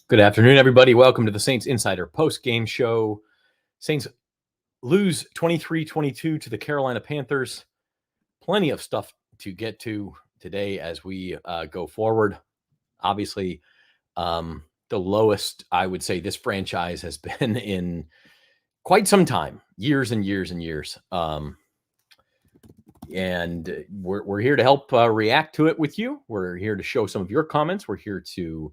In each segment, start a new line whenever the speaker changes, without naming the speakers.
Good afternoon, everybody. Welcome to the Saints Insider post-game show. Saints lose 23-22 to the Carolina Panthers. Plenty of stuff to get to today as we go forward. Obviously, the lowest I would say this franchise has been in quite some time, years and years and years. And we're here to help react to it with you. We're here to show some of your comments. We're here to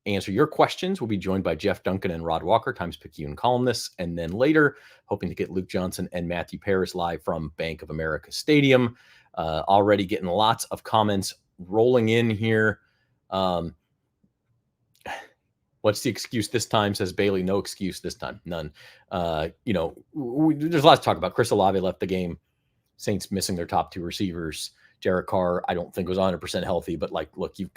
answer your questions. We'll be joined by Jeff Duncan and Rod Walker, Times-Picayune columnists. And then later, hoping to get Luke Johnson and Matthew Paris live from Bank of America Stadium. Already getting lots of comments rolling in here. What's the excuse this time, says Bailey? No excuse this time. None. There's lots to talk about. Chris Olave left the game. Saints missing their top two receivers. Derek Carr, I don't think was 100% healthy, but look, you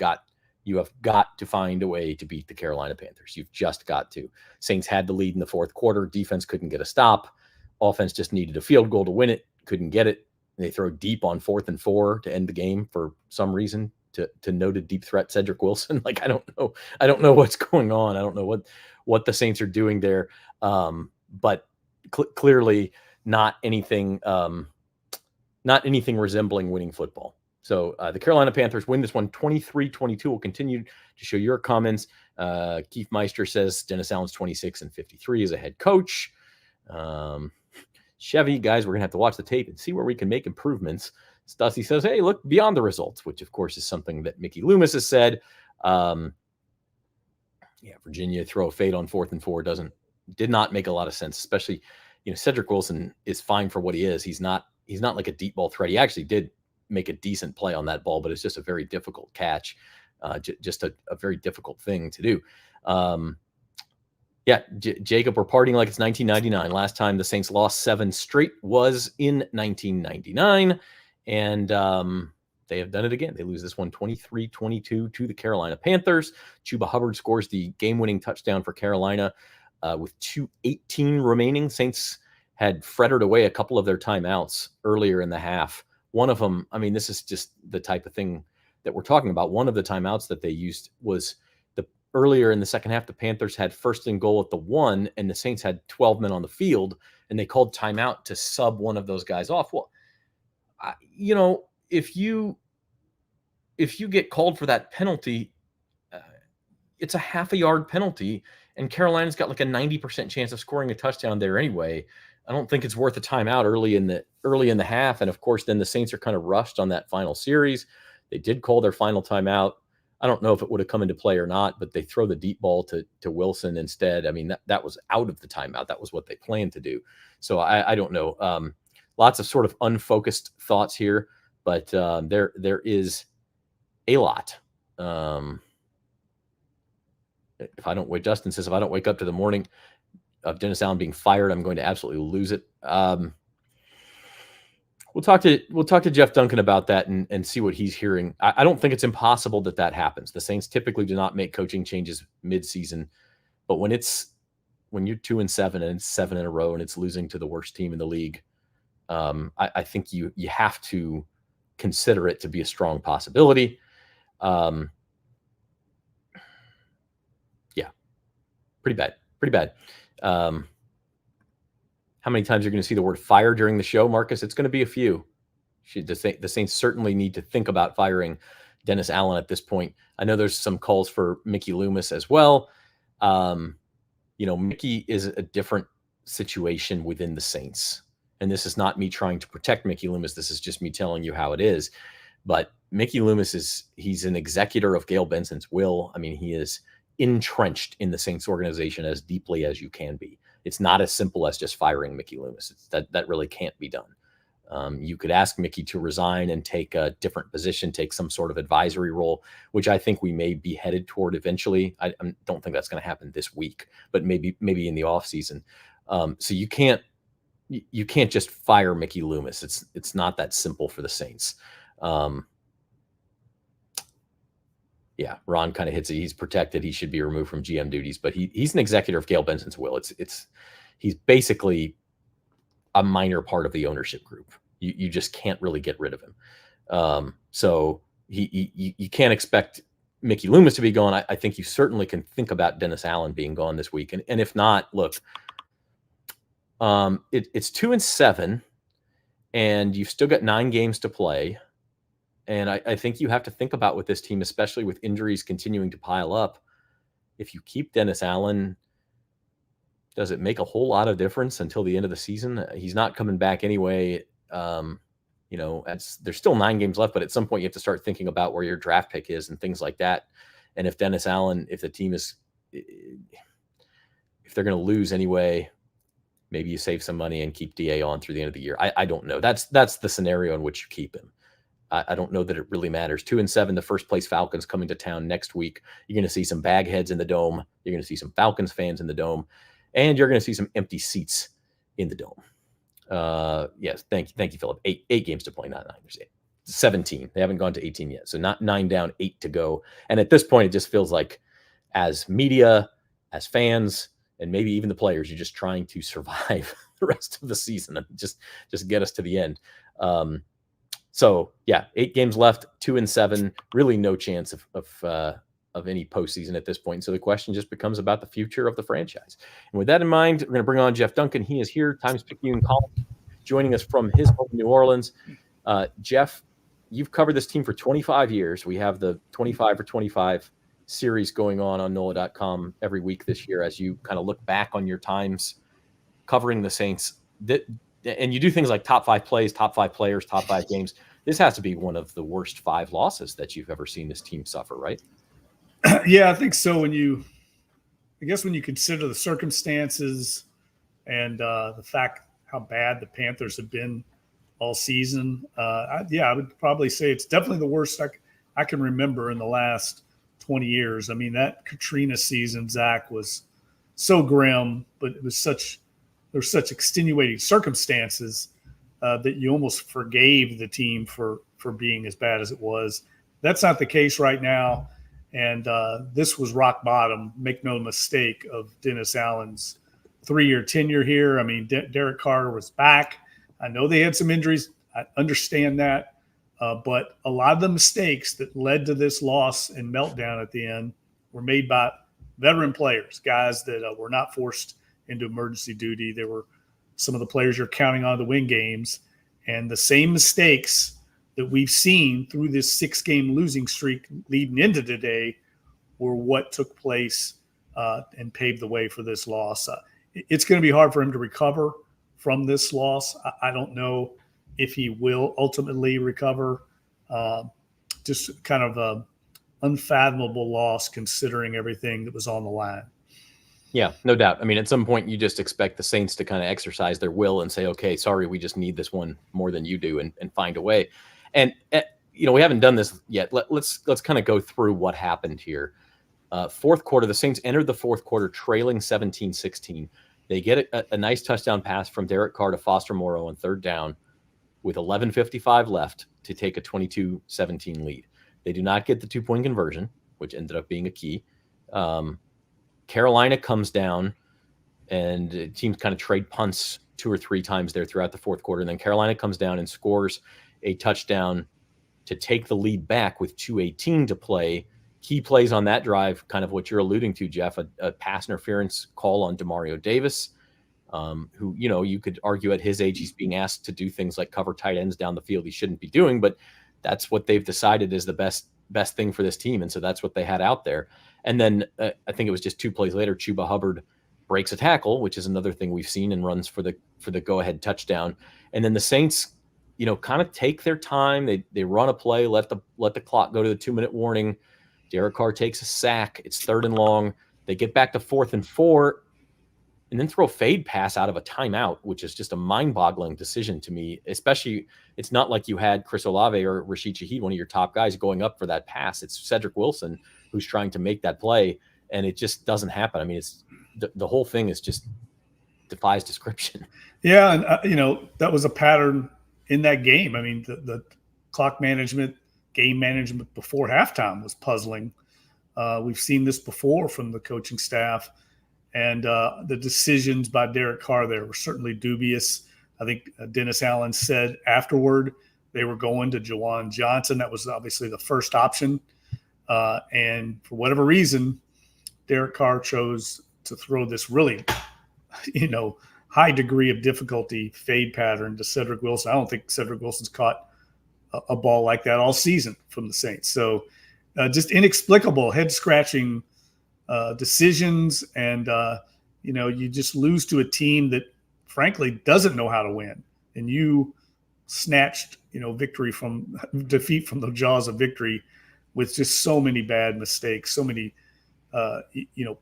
have got to find a way to beat the Carolina Panthers. You've just got to. Saints had the lead in the fourth quarter. Defense couldn't get a stop. Offense just needed a field goal to win it. Couldn't get it. They throw deep on 4th and 4 to end the game for some reason to noted deep threat Cedric Wilson. I don't know. I don't know what's going on. I don't know what the Saints are doing there. But clearly not anything resembling winning football. So the Carolina Panthers win this one 23-22. We'll continue to show your comments. Keith Meister says Dennis Allen's 26 and 53 as a head coach. Chevy, guys, we're going to have to watch the tape and see where we can make improvements. Stussy says, hey, look beyond the results, which, of course, is something that Mickey Loomis has said. Virginia throw a fade on 4th and 4 did not make a lot of sense, especially, Cedric Wilson is fine for what he is. He's not like a deep ball threat. He actually did make a decent play on that ball, but it's just a very difficult catch, just a very difficult thing to do. Jacob, we're partying like it's 1999. Last time the Saints lost 7 straight was in 1999, and they have done it again. They lose this one 23-22 to the Carolina Panthers. Chuba Hubbard scores the game-winning touchdown for Carolina with 2:18 remaining. Saints had fretted away a couple of their timeouts earlier in the half. One of them, this is just the type of thing that we're talking about. One of the timeouts that they used was earlier in the second half, the Panthers had 1st and goal at the 1, and the Saints had 12 men on the field, and they called timeout to sub one of those guys off. Well, if you get called for that penalty, it's a half a yard penalty, and Carolina's got like a 90% chance of scoring a touchdown there anyway. I don't think it's worth a timeout early in the half. And of course, then the Saints are kind of rushed on that final series. They did call their final timeout. I don't know if it would have come into play or not, but they throw the deep ball to Wilson instead. That was out of the timeout. That was what they planned to do. So I don't know. Lots of sort of unfocused thoughts here, but there is a lot. Justin says, if I don't wake up to the morning of Dennis Allen being fired, I'm going to absolutely lose it. We'll talk to Jeff Duncan about that and see what he's hearing. I don't think it's impossible that happens. The Saints typically do not make coaching changes mid-season, but when you're 2-7 and it's 7 in a row and it's losing to the worst team in the league, I think you have to consider it to be a strong possibility. Pretty bad. How many times you're going to see the word fire during the show, Marcus? It's going to be a few. The Saints certainly need to think about firing Dennis Allen at this point. I know there's some calls for Mickey Loomis as well. Mickey is a different situation within the Saints. And this is not me trying to protect Mickey Loomis. This is just me telling you how it is. But Mickey Loomis he's an executor of Gayle Benson's will. He is entrenched in the Saints organization as deeply as you can be. It's not as simple as just firing Mickey Loomis. That really can't be done. You could ask Mickey to resign and take a different position, take some sort of advisory role, which I think we may be headed toward eventually. I don't think that's going to happen this week, but maybe in the off season. So you can't just fire Mickey Loomis. It's not that simple for the Saints. Ron kind of hits it. He's protected. He should be removed from GM duties, but he's an executor of Gayle Benson's will. He's basically a minor part of the ownership group. You just can't really get rid of him. So you can't expect Mickey Loomis to be gone, I think you certainly can think about Dennis Allen being gone this week. And if not, look, it's 2-7, and you've still got 9 games to play. And I think you have to think about with this team, especially with injuries continuing to pile up. If you keep Dennis Allen, does it make a whole lot of difference until the end of the season? He's not coming back anyway. There's still 9 games left, but at some point you have to start thinking about where your draft pick is and things like that. And if Dennis Allen, if the team is, if they're going to lose anyway, maybe you save some money and keep DA on through the end of the year. I don't know. That's the scenario in which you keep him. I don't know that it really matters. 2-7, the first place Falcons coming to town next week. You're going to see some bagheads in the dome. You're going to see some Falcons fans in the dome, and you're going to see some empty seats in the dome. Yes, thank you, Philip. Eight games to play, not 9. There's 17. They haven't gone to 18 yet, so not 9 down, 8 to go. And at this point, it just feels like, as media, as fans, and maybe even the players, you're just trying to survive the rest of the season and just get us to the end. So yeah, 8 games left, 2-7, really no chance of any postseason at this point. So the question just becomes about the future of the franchise. And with that in mind, we're going to bring on Jeff Duncan. He is here, Times-Picayune column, joining us from his home, New Orleans. Jeff, you've covered this team for 25 years. We have the 25 for 25 series going on NOLA.com every week this year as you kind of look back on your times covering the Saints. And you do things like top 5 plays, top 5 players, top 5 games. This has to be one of the worst 5 losses that you've ever seen this team suffer, right?
Yeah, I think so. When you consider the circumstances and the fact how bad the Panthers have been all season, I would probably say it's definitely the worst I can remember in the last 20 years. I mean, that Katrina season, Zach, was so grim, but it was there's such extenuating circumstances that you almost forgave the team for being as bad as it was. That's not the case right now. And this was rock bottom, make no mistake, of Dennis Allen's 3-year tenure here. I mean, Derek Carr was back. I know they had some injuries. I understand that. But a lot of the mistakes that led to this loss and meltdown at the end were made by veteran players, guys that were not forced into emergency duty. They were some of the players you're counting on to win games. And the same mistakes that we've seen through this 6-game losing streak leading into today were what took place and paved the way for this loss. It's going to be hard for him to recover from this loss. I don't know if he will ultimately recover. Just kind of a unfathomable loss considering everything that was on the line.
Yeah, no doubt. I mean, at some point you just expect the Saints to kind of exercise their will and say, okay, sorry, we just need this one more than you do, and find a way. And, we haven't done this yet. Let's kind of go through what happened here. Fourth quarter, the Saints entered the fourth quarter trailing 17-16. They get a nice touchdown pass from Derek Carr to Foster Moreau on 3rd down with 11:55 left to take a 22-17 lead. They do not get the 2-point conversion, which ended up being a key. Carolina comes down, and teams kind of trade punts 2 or 3 times there throughout the fourth quarter. And then Carolina comes down and scores a touchdown to take the lead back with 2:18 to play. Key plays on that drive, kind of what you're alluding to, Jeff, a pass interference call on Demario Davis, who, you could argue at his age, he's being asked to do things like cover tight ends down the field he shouldn't be doing, but that's what they've decided is the best thing for this team. And so that's what they had out there. And then I think it was just 2 plays later, Chuba Hubbard breaks a tackle, which is another thing we've seen, and runs for the go-ahead touchdown. And then the Saints, kind of take their time. They run a play, let the clock go to the 2-minute warning. Derek Carr takes a sack. It's 3rd and long. They get back to 4th and 4, and then throw a fade pass out of a timeout, which is just a mind-boggling decision to me. Especially, it's not like you had Chris Olave or Rashid Shaheed, one of your top guys, going up for that pass. It's Cedric Wilson who's trying to make that play, and it just doesn't happen. I mean, it's the whole thing is just defies description.
Yeah, and that was a pattern in that game. I mean, the clock management, game management before halftime was puzzling. We've seen this before from the coaching staff, and the decisions by Derek Carr there were certainly dubious. I think Dennis Allen said afterward they were going to Juwan Johnson. That was obviously the first option. And for whatever reason, Derek Carr chose to throw this really, high degree of difficulty fade pattern to Cedric Wilson. I don't think Cedric Wilson's caught a ball like that all season from the Saints. So just inexplicable, head-scratching decisions. And, you just lose to a team that, frankly, doesn't know how to win. And you snatched, defeat from the jaws of victory with just so many bad mistakes, so many,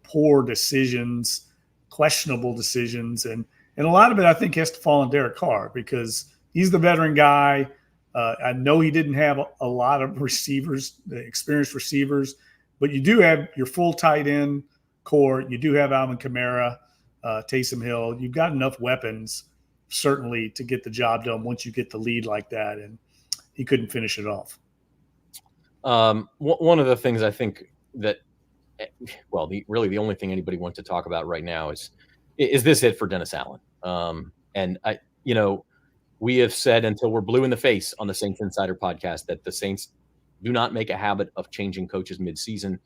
poor decisions, questionable decisions. And a lot of it, I think, has to fall on Derek Carr because he's the veteran guy. I know he didn't have a lot of receivers, experienced receivers, but you do have your full tight end core. You do have Alvin Kamara, Taysom Hill. You've got enough weapons, certainly, to get the job done once you get the lead like that. And he couldn't finish it off.
One of the things I think that, really the only thing anybody wants to talk about right now is this it for Dennis Allen. And we have said until we're blue in the face on the Saints Insider podcast that the Saints do not make a habit of changing coaches midseason.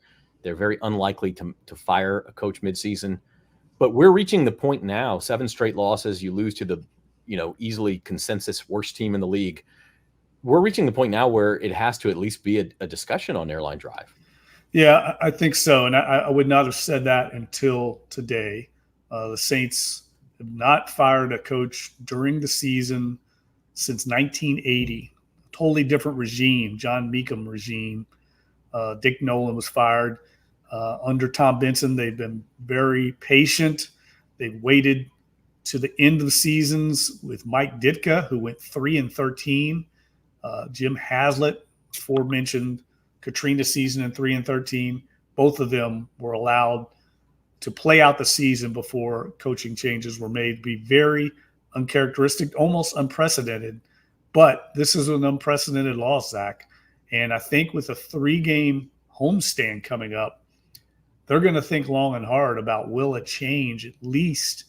They're very unlikely to fire a coach midseason. But we're reaching the point now, 7 straight losses, you lose to the, easily consensus worst team in the league. We're reaching the point now where it has to at least be a discussion on Airline Drive.
Yeah, I think so. And I would not have said that until today. The Saints have not fired a coach during the season since 1980. Totally different regime, John Meekum regime. Dick Nolan was fired. Under Tom Benson, they've been very patient. They've waited to the end of the seasons with Mike Ditka, who went 3-13. Jim Haslett, aforementioned Katrina season in 3-13. Both of them were allowed to play out the season before coaching changes were made. Be very uncharacteristic, almost unprecedented. But this is an unprecedented loss, Zach. And I think with a 3-game homestand coming up, they're going to think long and hard about will a change at least,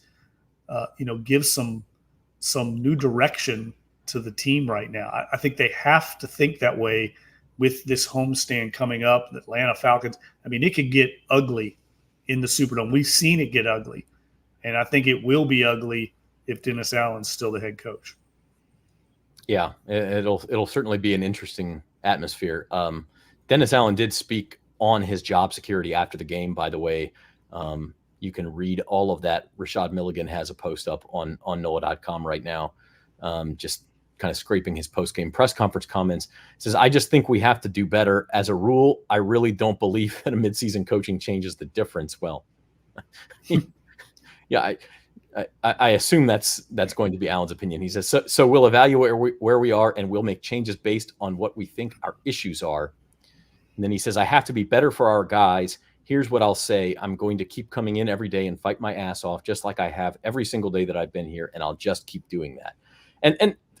give some new direction to the team right now. I think they have to think that way with this homestand coming up. The Atlanta Falcons, it could get ugly in the Superdome. We've seen it get ugly. And I think it will be ugly if Dennis Allen's still the head coach.
Yeah, it'll certainly be an interesting atmosphere. Dennis Allen did speak on his job security after the game, by the way. You can read all of that. Rashad Milligan has a post up on NOLA.com right now, just kind of scraping his post-game press conference comments. He says, I just think we have to do better. As a rule, I really don't believe that a midseason coaching changes the difference. Well, yeah, I assume that's going to be Allen's opinion. He says, so we'll evaluate where we are and we'll make changes based on what we think our issues are. And then he says, I have to be better for our guys. Here's what I'll say. I'm going to keep coming in every day and fight my ass off just like I have every single day that I've been here. And I'll just keep doing that.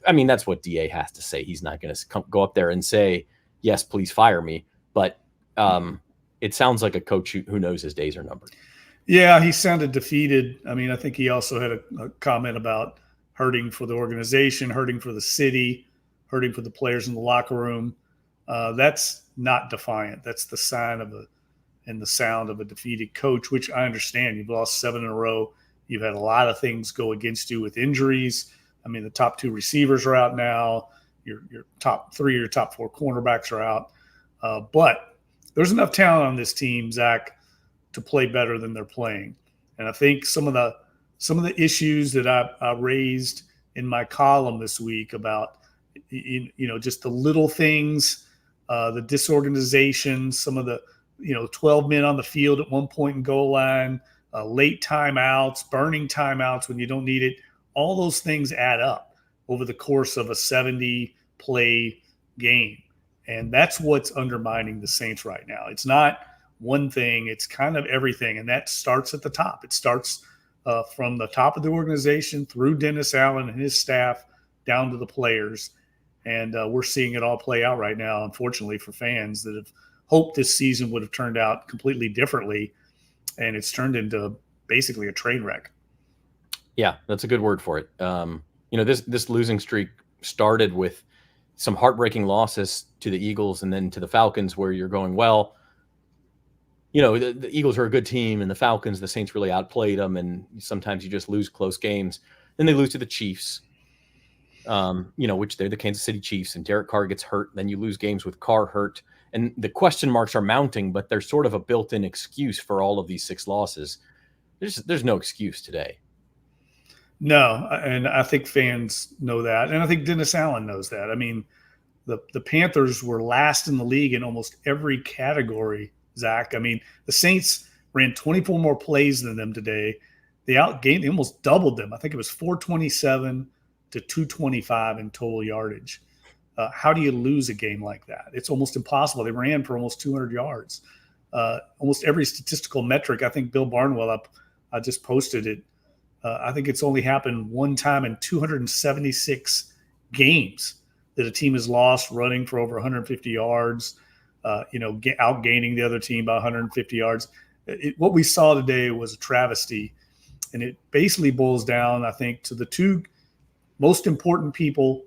And that's what DA has to say. He's not going to go up there and say, yes, please fire me. But it sounds like a coach who knows his days are numbered.
Yeah, he sounded defeated. I think he also had a comment about hurting for the organization, hurting for the city, hurting for the players in the locker room. That's not defiant. That's the sign and the sound of a defeated coach, which I understand. You've lost 7 in a row. You've had a lot of things go against you with injuries. The top 2 receivers are out now. Your top 3 or your top 4 cornerbacks are out. But there's enough talent on this team, Zach, to play better than they're playing. And I think some of the issues that I raised in my column this week about, just the little things, the disorganization, some of the, 12 men on the field at one point in goal line, late timeouts, burning timeouts when you don't need it. All those things add up over the course of a 70-play game. And that's what's undermining the Saints right now. It's not one thing. It's kind of everything. And that starts at the top. It starts from the top of the organization through Dennis Allen and his staff down to the players. And we're seeing it all play out right now, unfortunately, for fans that have hoped this season would have turned out completely differently. And it's turned into basically a train wreck.
Yeah, that's a good word for it. This losing streak started with some heartbreaking losses to the Eagles and then to the Falcons, where you're going, well, the Eagles are a good team, and the Falcons, the Saints really outplayed them, and sometimes you just lose close games. Then they lose to the Chiefs, which they're the Kansas City Chiefs, and Derek Carr gets hurt. Then you lose games with Carr hurt, and the question marks are mounting, but there's sort of a built-in excuse for all of these 6 losses. There's no excuse today.
No, and I think fans know that, and I think Dennis Allen knows that. I mean, the Panthers were last in the league in almost every category, Zach. I mean, the Saints ran 24 more plays than them today. They almost doubled them. I think it was 427 to 225 in total yardage. How do you lose a game like that? It's almost impossible. They ran for almost 200 yards. Almost every statistical metric, I think Bill Barnwell I just posted it. I think it's only happened one time in 276 games that a team has lost running for over 150 yards, outgaining the other team by 150 yards. What we saw today was a travesty, and it basically boils down, I think, to the 2 most important people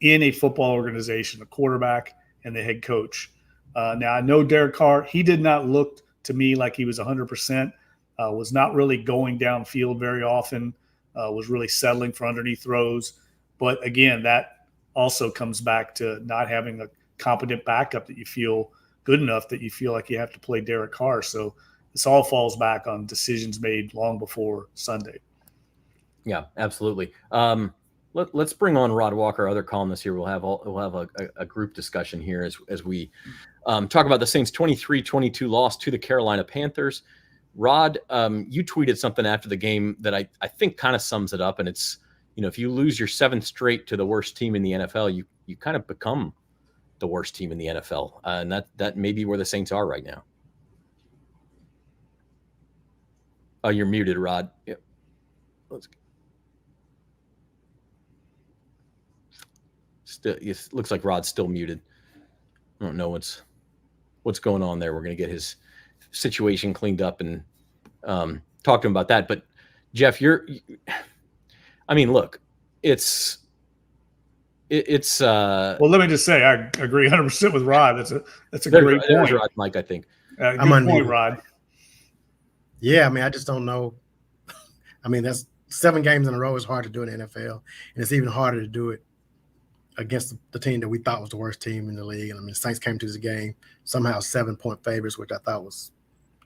in a football organization, the quarterback and the head coach. Now, I know Derek Carr, he did not look to me like he was 100%, was not really going downfield very often, was really settling for underneath throws. But again, that also comes back to not having a competent backup that you feel good enough that you feel like you have to play Derek Carr. So this all falls back on decisions made long before Sunday.
Yeah, absolutely. Let's bring on Rod Walker, other columnist here. We'll have a group discussion here as we talk about the Saints' 23-22 loss to the Carolina Panthers. Rod, you tweeted something after the game that I think kind of sums it up, and it's, if you lose your 7th straight to the worst team in the NFL, you kind of become the worst team in the NFL, and that may be where the Saints are right now. Oh, you're muted, Rod. Yep. It looks like Rod's still muted. I don't know what's going on there. We're going to get his situation cleaned up and talk to him about that. But Jeff, look, it's
well, let me just say, I agree 100% with Rod. That's a great point.
Rod, Mike, I think.
Good point, Rod.
Yeah, I just don't know. That's 7 games in a row is hard to do in the NFL, and it's even harder to do it against the team that we thought was the worst team in the league. And the Saints came to this game somehow 7-point favorites, which I thought was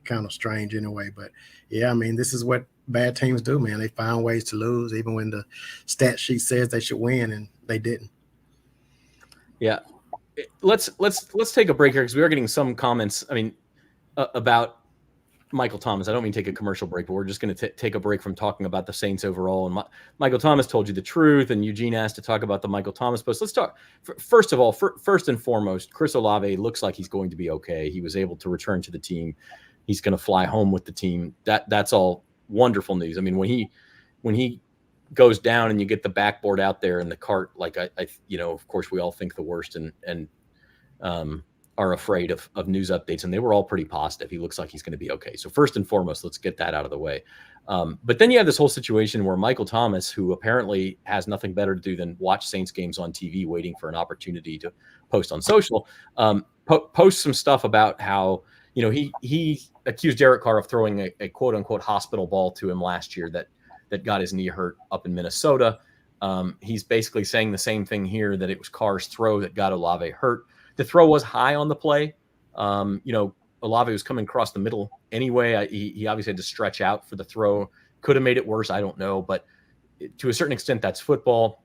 kind of strange anyway. But yeah, this is what bad teams do, man. They find ways to lose, even when the stat sheet says they should win, and they didn't.
Yeah, let's take a break here because we are getting some comments. About Michael Thomas. I don't mean take a commercial break, but we're just going to take a break from talking about the Saints overall. And Michael Thomas told you the truth, and Eugene asked to talk about the Michael Thomas post. Let's talk. First of all, first and foremost, Chris Olave looks like he's going to be okay. He was able to return to the team. He's going to fly home with the team. That's all wonderful news. When he goes down and you get the backboard out there in the cart, like of course we all think the worst and are afraid of news updates, and they were all pretty positive. He looks like he's going to be okay. So first and foremost, let's get that out of the way. But then you have this whole situation where Michael Thomas, who apparently has nothing better to do than watch Saints games on TV, waiting for an opportunity to post on social, post some stuff about how, he accused Derek Carr of throwing a quote unquote hospital ball to him last year that got his knee hurt up in Minnesota. He's basically saying the same thing here, that it was Carr's throw that got Olave hurt. The throw was high on the play. Olave was coming across the middle anyway. He obviously had to stretch out for the throw. Could have made it worse. I don't know. But to a certain extent, that's football.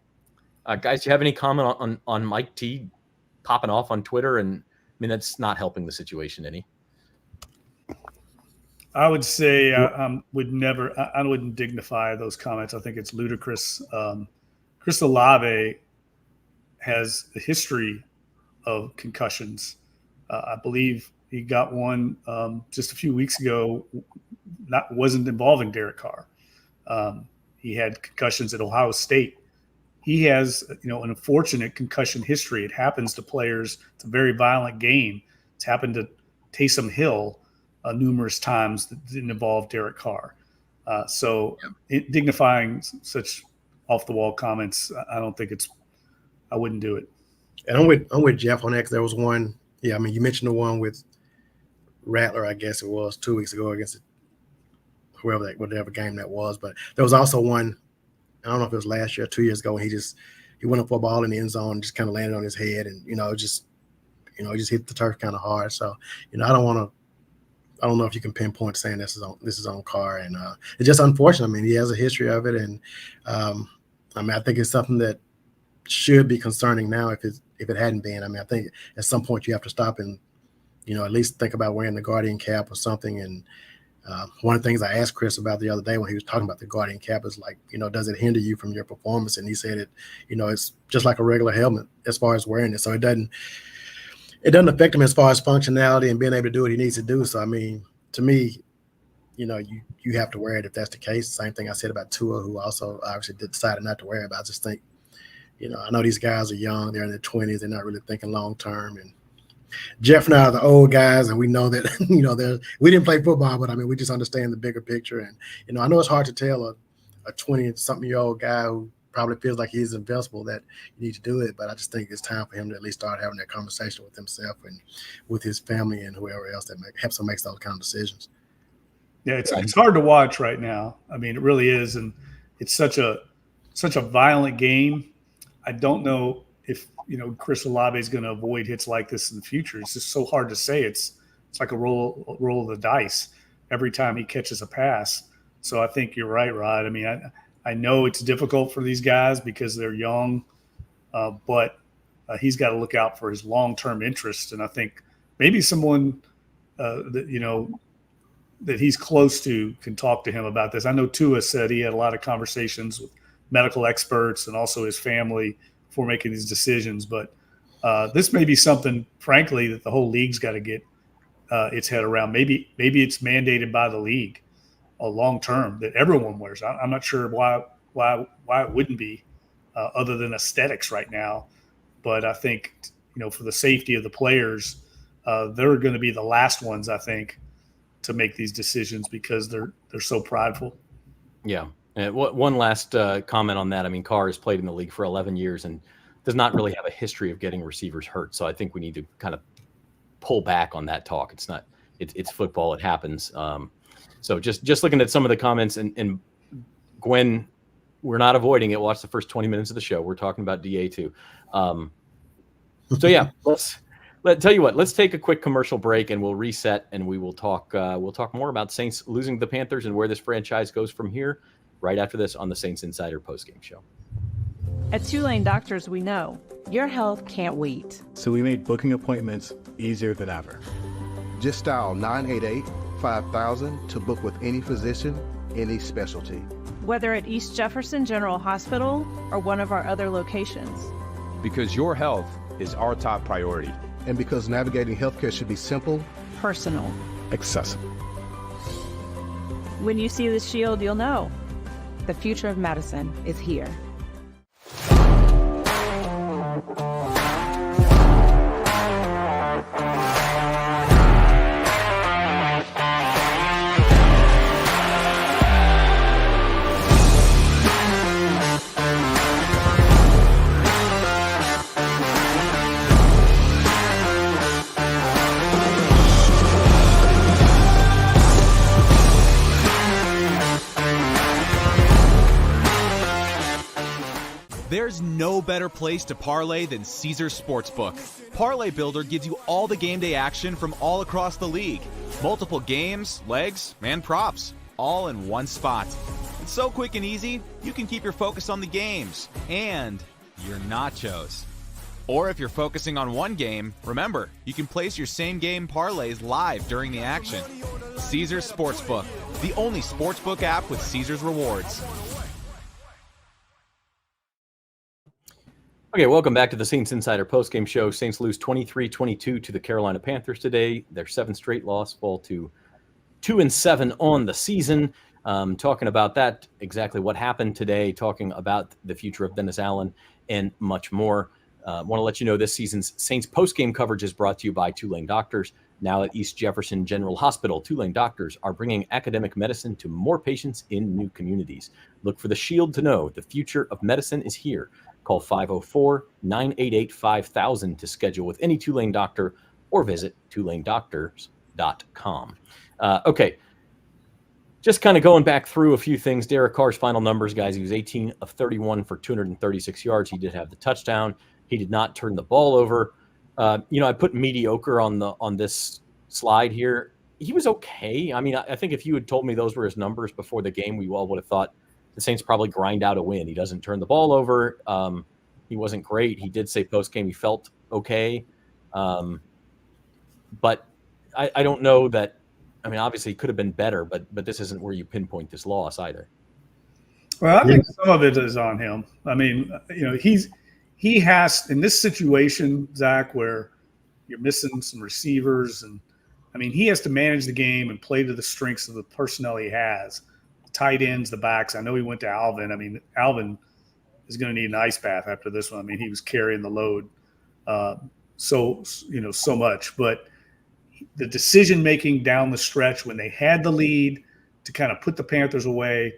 Guys, do you have any comment on Mike T popping off on Twitter? And that's not helping the situation any.
I would say I wouldn't dignify those comments. I think it's ludicrous. Chris Olave has a history of concussions. I believe he got one just a few weeks ago. Wasn't involving Derek Carr. He had concussions at Ohio State. He has, an unfortunate concussion history. It happens to players. It's a very violent game. It's happened to Taysom Hill numerous times that didn't involve Derek Carr. Dignifying such off-the-wall comments, I wouldn't do it.
And I'm with Jeff on that, 'cause there was one. Yeah, you mentioned the one with Rattler, I guess it was 2 weeks ago against whatever game that was. But there was also one, I don't know if it was last year or 2 years ago, when he went up for a ball in the end zone and just kind of landed on his head, and he just hit the turf kind of hard. So I don't know if you can pinpoint saying this is on Carr, and it's just unfortunate. I mean, he has a history of it, and I think it's something that should be concerning now if it hadn't been. I mean, I think at some point you have to stop and at least think about wearing the Guardian cap or something. And one of the things I asked Chris about the other day when he was talking about the Guardian cap is like, does it hinder you from your performance? And he said it's just like a regular helmet as far as wearing it, so it doesn't affect him as far as functionality and being able to do what he needs to do. So, I mean, to me, you have to wear it if that's the case. Same thing I said about Tua, who also obviously decided not to wear it. But I just think, I know these guys are young. They're in their 20s. They're not really thinking long term. And Jeff and I are the old guys, and we know that, we didn't play football, but, I mean, we just understand the bigger picture. And, I know it's hard to tell a 20-something-year-old guy who probably feels like he's invincible that you need to do it, but I just think it's time for him to at least start having that conversation with himself and with his family and whoever else that helps him make those kind of decisions.
Yeah, it's hard to watch right now. I mean, it really is, and it's such a violent game. I don't know if Chris Olave is going to avoid hits like this in the future. It's just so hard to say. It's like a roll of the dice every time he catches a pass. So I think you're right, Rod. I mean, I know it's difficult for these guys because they're young, but he's got to look out for his long-term interest. And I think maybe someone that he's close to can talk to him about this. I know Tua said he had a lot of conversations with medical experts and also his family before making these decisions. But this may be something, frankly, that the whole league's got to get its head around. Maybe it's mandated by the league long term that everyone wears. I'm not sure why it wouldn't be other than aesthetics right now. But I think, for the safety of the players, they're going to be the last ones, I think, to make these decisions because they're so prideful.
Yeah. And one last comment on that. I mean, Carr has played in the league for 11 years and does not really have a history of getting receivers hurt. So I think we need to kind of pull back on that talk. It's football. It happens. So just looking at some of the comments, and Gwen, we're not avoiding it. Watch the first 20 minutes of the show. We're talking about DA too. So yeah, tell you what, let's take a quick commercial break and we'll reset and we will talk. We'll talk more about Saints losing the Panthers and where this franchise goes from here right after this on the Saints Insider Postgame Show.
At Tulane Doctors, we know your health can't wait.
So we made booking appointments easier than ever.
Just dial 988-5000 to book with any physician, any specialty.
Whether at East Jefferson General Hospital or one of our other locations.
Because your health is our top priority.
And because navigating healthcare should be simple,
personal,
accessible.
When you see the shield, you'll know the future of medicine is here.
There's no better place to parlay than Caesars Sportsbook. Parlay Builder gives you all the game day action from all across the league. Multiple games, legs, and props, all in one spot. It's so quick and easy, you can keep your focus on the games and your nachos. Or if you're focusing on one game, remember, you can place your same game parlays live during the action. Caesars Sportsbook, the only sportsbook app with Caesars rewards.
Okay, welcome back to the Saints Insider Postgame Show. Saints lose 23-22 to the Carolina Panthers today. Their seventh straight loss fall to 2-7 on the season. Talking about that, exactly what happened today, talking about the future of Dennis Allen and much more. Want to let you know this season's Saints postgame coverage is brought to you by Tulane Doctors. Now at East Jefferson General Hospital, Tulane Doctors are bringing academic medicine to more patients in new communities. Look for the shield to know the future of medicine is here. Call 504-988-5000 to schedule with any Tulane doctor or visit TulaneDoctors.com. NOLA.com. Okay. Just kind of going back through a few things. Derek Carr's final numbers, guys. He was 18 of 31 for 236 yards. He did have the touchdown. He did not turn the ball over. I put mediocre on this slide here. He was okay. I mean, I think if you had told me those were his numbers before the game, we all would have thought the Saints probably grind out a win. He doesn't turn the ball over. He wasn't great. He did say post-game he felt okay. But I don't know that. I mean, obviously, it could have been better, but this isn't where you pinpoint this loss either.
Well, I think some of it is on him. I mean, he has in this situation, Zach, where you're missing some receivers, and I mean, he has to manage the game and play to the strengths of the personnel he has. The tight ends, the backs. I know he went to Alvin. I mean, Alvin is going to need an ice bath after this one. I mean, he was carrying the load so much, but the decision-making down the stretch when they had the lead to kind of put the Panthers away,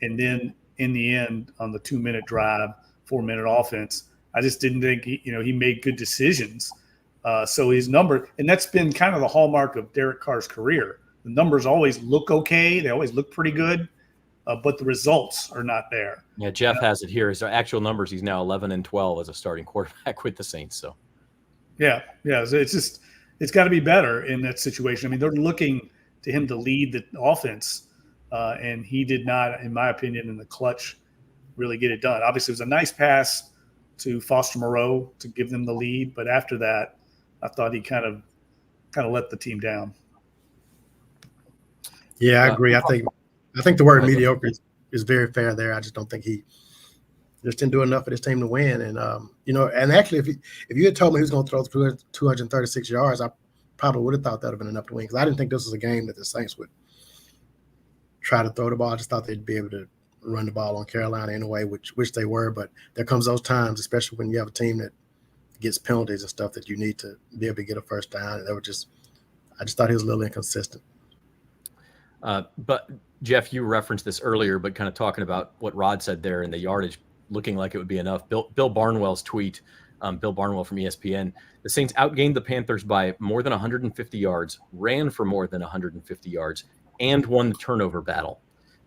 and then in the end on the 2-minute drive, 4-minute offense, I just didn't think he made good decisions. So his number, and that's been kind of the hallmark of Derek Carr's career. The numbers always look okay. They always look pretty good, but the results are not there.
Yeah, Jeff has it here. His actual numbers, he's now 11-12 as a starting quarterback with the Saints. So,
yeah. So it's got to be better in that situation. I mean, they're looking to him to lead the offense, and he did not, in my opinion, in the clutch, really get it done. Obviously, it was a nice pass to Foster Moreau to give them the lead, but after that, I thought he kind of let the team down.
Yeah, I agree. I think the word mediocre is very fair there. I just don't think he just didn't do enough for this team to win. And and actually, if you had told me he was going to throw 236 yards, I probably would have thought that would have been enough to win, because I didn't think this was a game that the Saints would try to throw the ball. I just thought they'd be able to run the ball on Carolina anyway, which they were. But there comes those times, especially when you have a team that gets penalties and stuff, that you need to be able to get a first down. And I just thought he was a little inconsistent.
But Jeff, you referenced this earlier, but kind of talking about what Rod said there in the yardage, looking like it would be enough. Bill Barnwell's tweet, Bill Barnwell from ESPN, the Saints outgained the Panthers by more than 150 yards, ran for more than 150 yards, and won the turnover battle.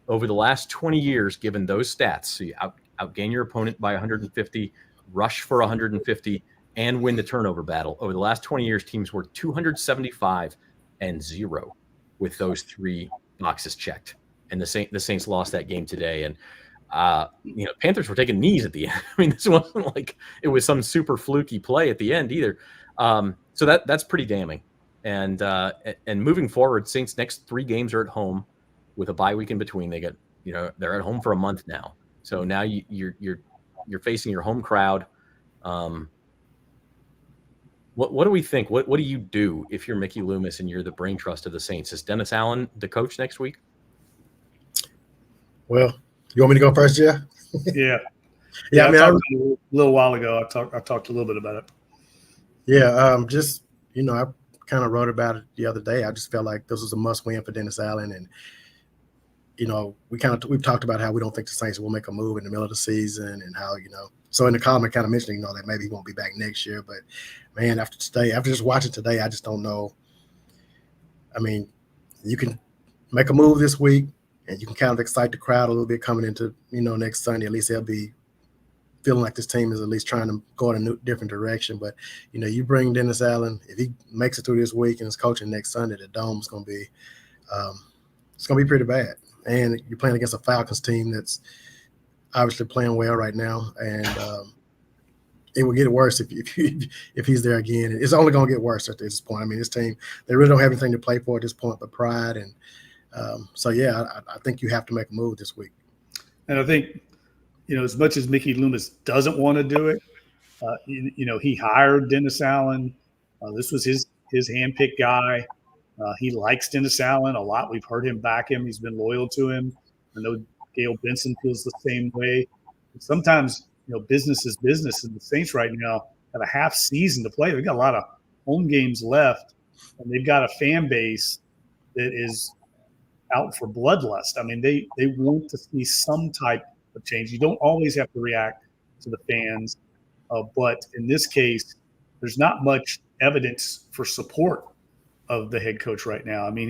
Over the last 20 years, given those stats, so you outgain your opponent by 150, rush for 150, and win the turnover battle. Over the last 20 years, teams were 275-0 with those three boxes checked. And the Saints lost that game today. And Panthers were taking knees at the end. I mean, this wasn't like it was some super fluky play at the end either. So that's pretty damning. And moving forward, Saints' next 3 games are at home with a bye week in between. They get, they're at home for a month now. So now you're facing your home crowd. What do we think? What do you do if you're Mickey Loomis and you're the brain trust of the Saints? Is Dennis Allen the coach next week?
Well, you want me to go first, Jeff?
Yeah.
Yeah, I mean,
a little while ago, I talked a little bit about it.
Yeah, I kind of wrote about it the other day. I just felt like this was a must-win for Dennis Allen, and we've talked about how we don't think the Saints will make a move in the middle of the season, and how So in the column, I kind of mentioned that maybe he won't be back next year. But man, after just watching today, I just don't know. I mean, you can make a move this week, and you can kind of excite the crowd a little bit coming into next Sunday. At least they'll be feeling like this team is at least trying to go in a different direction. But you bring Dennis Allen, if he makes it through this week and is coaching next Sunday, the Dome's going to be it's going to be pretty bad. And you're playing against a Falcons team that's obviously playing well right now, and it will get worse if he's there again. It's only going to get worse at this point. I mean, this team, they really don't have anything to play for at this point but pride. And I think you have to make a move this week.
And I think, as much as Mickey Loomis doesn't want to do it, he hired Dennis Allen. This was his handpicked guy. He likes Dennis Allen a lot. We've heard him back him. He's been loyal to him. I know Gail Benson feels the same way. Sometimes, business is business, and the Saints right now have a half season to play. They've got a lot of home games left, and they've got a fan base that is out for bloodlust. I mean, they want to see some type of change. You don't always have to react to the fans, but in this case, there's not much evidence for support of the head coach right now. I mean,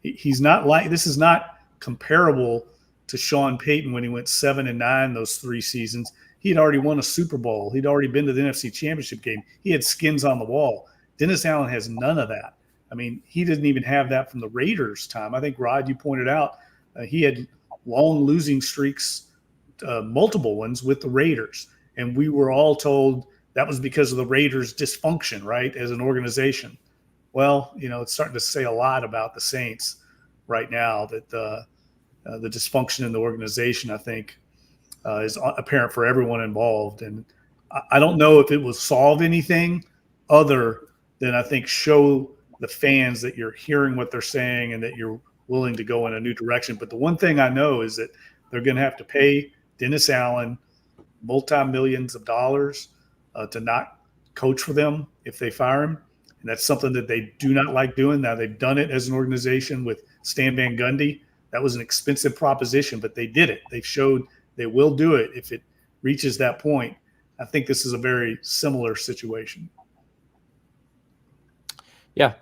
he's not like, this is not comparable to Sean Payton when he went 7-9 those 3 seasons. He had already won a Super Bowl. He'd already been to the NFC Championship game. He had skins on the wall. Dennis Allen has none of that. I mean, he didn't even have that from the Raiders' time. I think, Rod, you pointed out he had long losing streaks, multiple ones with the Raiders. And we were all told that was because of the Raiders' dysfunction, right, as an organization. Well, it's starting to say a lot about the Saints right now, that the dysfunction in the organization, I think, is apparent for everyone involved. And I don't know if it will solve anything other than, I think, show the fans that you're hearing what they're saying and that you're willing to go in a new direction. But the one thing I know is that they're going to have to pay Dennis Allen multi-millions of dollars to not coach for them if they fire him. And that's something that they do not like doing. Now, they've done it as an organization with Stan Van Gundy. That was an expensive proposition, but they did it. They've showed they will do it if it reaches that point. I think this is a very similar situation.
Yeah,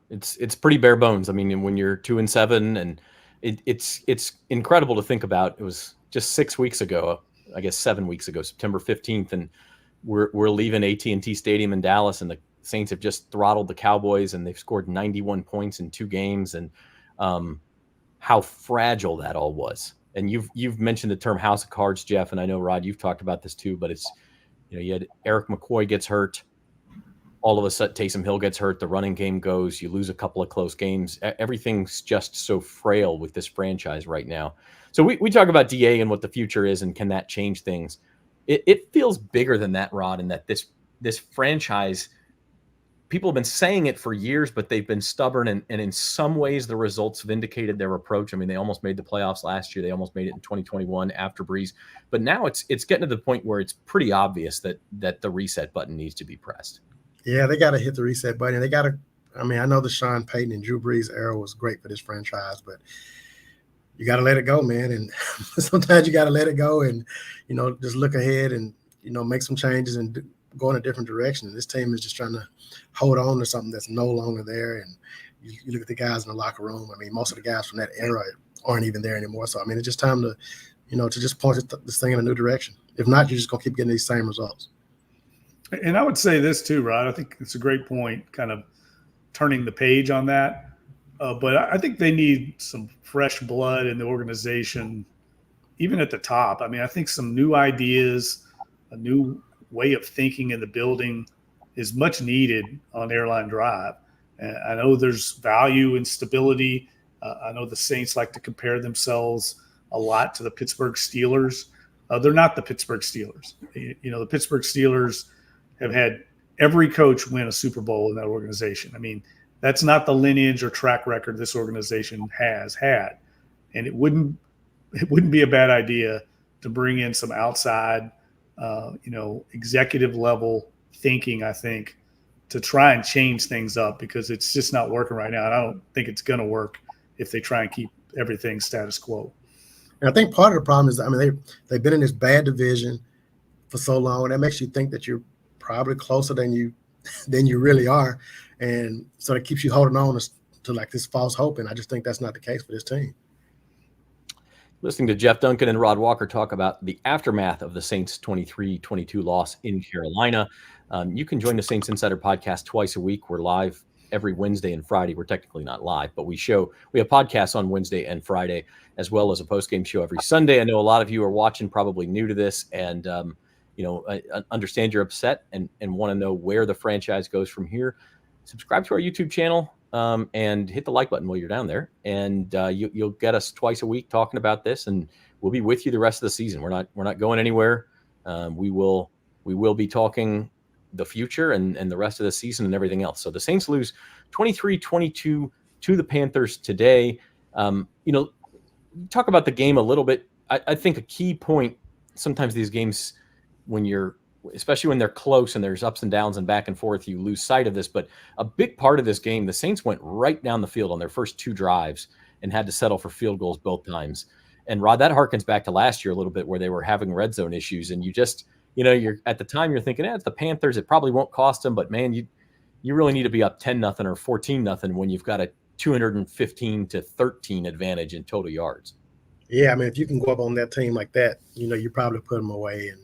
it's pretty bare bones. I mean, when you're 2-7, and it's incredible to think about. It was just 6 weeks ago, I guess 7 weeks ago, September 15th, and we're leaving AT&T Stadium in Dallas, and the Saints have just throttled the Cowboys, and they've scored 91 points in 2 games, and how fragile that all was. And you've mentioned the term house of cards, Jeff, and I know, Rod, you've talked about this too, but it's, you had Eric McCoy gets hurt. All of a sudden, Taysom Hill gets hurt. The running game goes. You lose a couple of close games. Everything's just so frail with this franchise right now. So we talk about DA and what the future is and can that change things. It feels bigger than that, Rod, in that this franchise, people have been saying it for years, but they've been stubborn. And in some ways, the results have indicated their approach. I mean, they almost made the playoffs last year. They almost made it in 2021 after Breeze. But now it's getting to the point where it's pretty obvious that the reset button needs to be pressed.
Yeah, they got to hit the reset button. They got to. I mean, I know the Sean Payton and Drew Brees era was great for this franchise, but you got to let it go, man. And sometimes you got to let it go and, just look ahead and, make some changes and go in a different direction. And this team is just trying to hold on to something that's no longer there. And you look at the guys in the locker room. I mean, most of the guys from that era aren't even there anymore. So, I mean, it's just time to, to just point this thing in a new direction. If not, you're just going to keep getting these same results.
And I would say this too, Rod. I think it's a great point, kind of turning the page on that. But I think they need some fresh blood in the organization, even at the top. I mean, I think some new ideas, a new way of thinking in the building is much needed on Airline Drive. And I know there's value in stability. I know the Saints like to compare themselves a lot to the Pittsburgh Steelers. They're not the Pittsburgh Steelers. The Pittsburgh Steelers have had every coach win a Super Bowl in that organization. I mean, that's not the lineage or track record this organization has had. And it wouldn't be a bad idea to bring in some outside, executive level thinking, I think, to try and change things up, because it's just not working right now. And I don't think it's going to work if they try and keep everything status quo.
And I think part of the problem is, I mean, they've been in this bad division for so long, and that makes you think that you're probably closer than you really are, and so it keeps you holding on to like this false hope. And I just think that's not the case for this team.
Listening to Jeff Duncan and Rod Walker talk about the aftermath of the Saints' 23-22 loss in Carolina. You can join the Saints Insider podcast twice a week. We're live every Wednesday and Friday. We're technically not live, but we have podcasts on Wednesday and Friday, as well as a post-game show every Sunday. I know a lot of you are watching, probably new to this, and I understand you're upset and want to know where the franchise goes from here. Subscribe to our YouTube channel and hit the like button while you're down there. And you'll get us twice a week talking about this, and we'll be with you the rest of the season. We're not going anywhere. We will be talking the future and the rest of the season and everything else. So the Saints lose 23-22 to the Panthers today. Talk about the game a little bit. I think a key point, sometimes these games, especially when they're close and there's ups and downs and back and forth, you lose sight of this. But a big part of this game, the Saints went right down the field on their first 2 drives and had to settle for field goals both times. And Rod, that harkens back to last year a little bit, where they were having red zone issues. And you just, you're at the time you're thinking, it's the Panthers. It probably won't cost them, but man, you really need to be up 10-0 or 14-0 when you've got a 215-13 advantage in total yards.
Yeah, I mean, if you can go up on that team like that, you probably put them away, and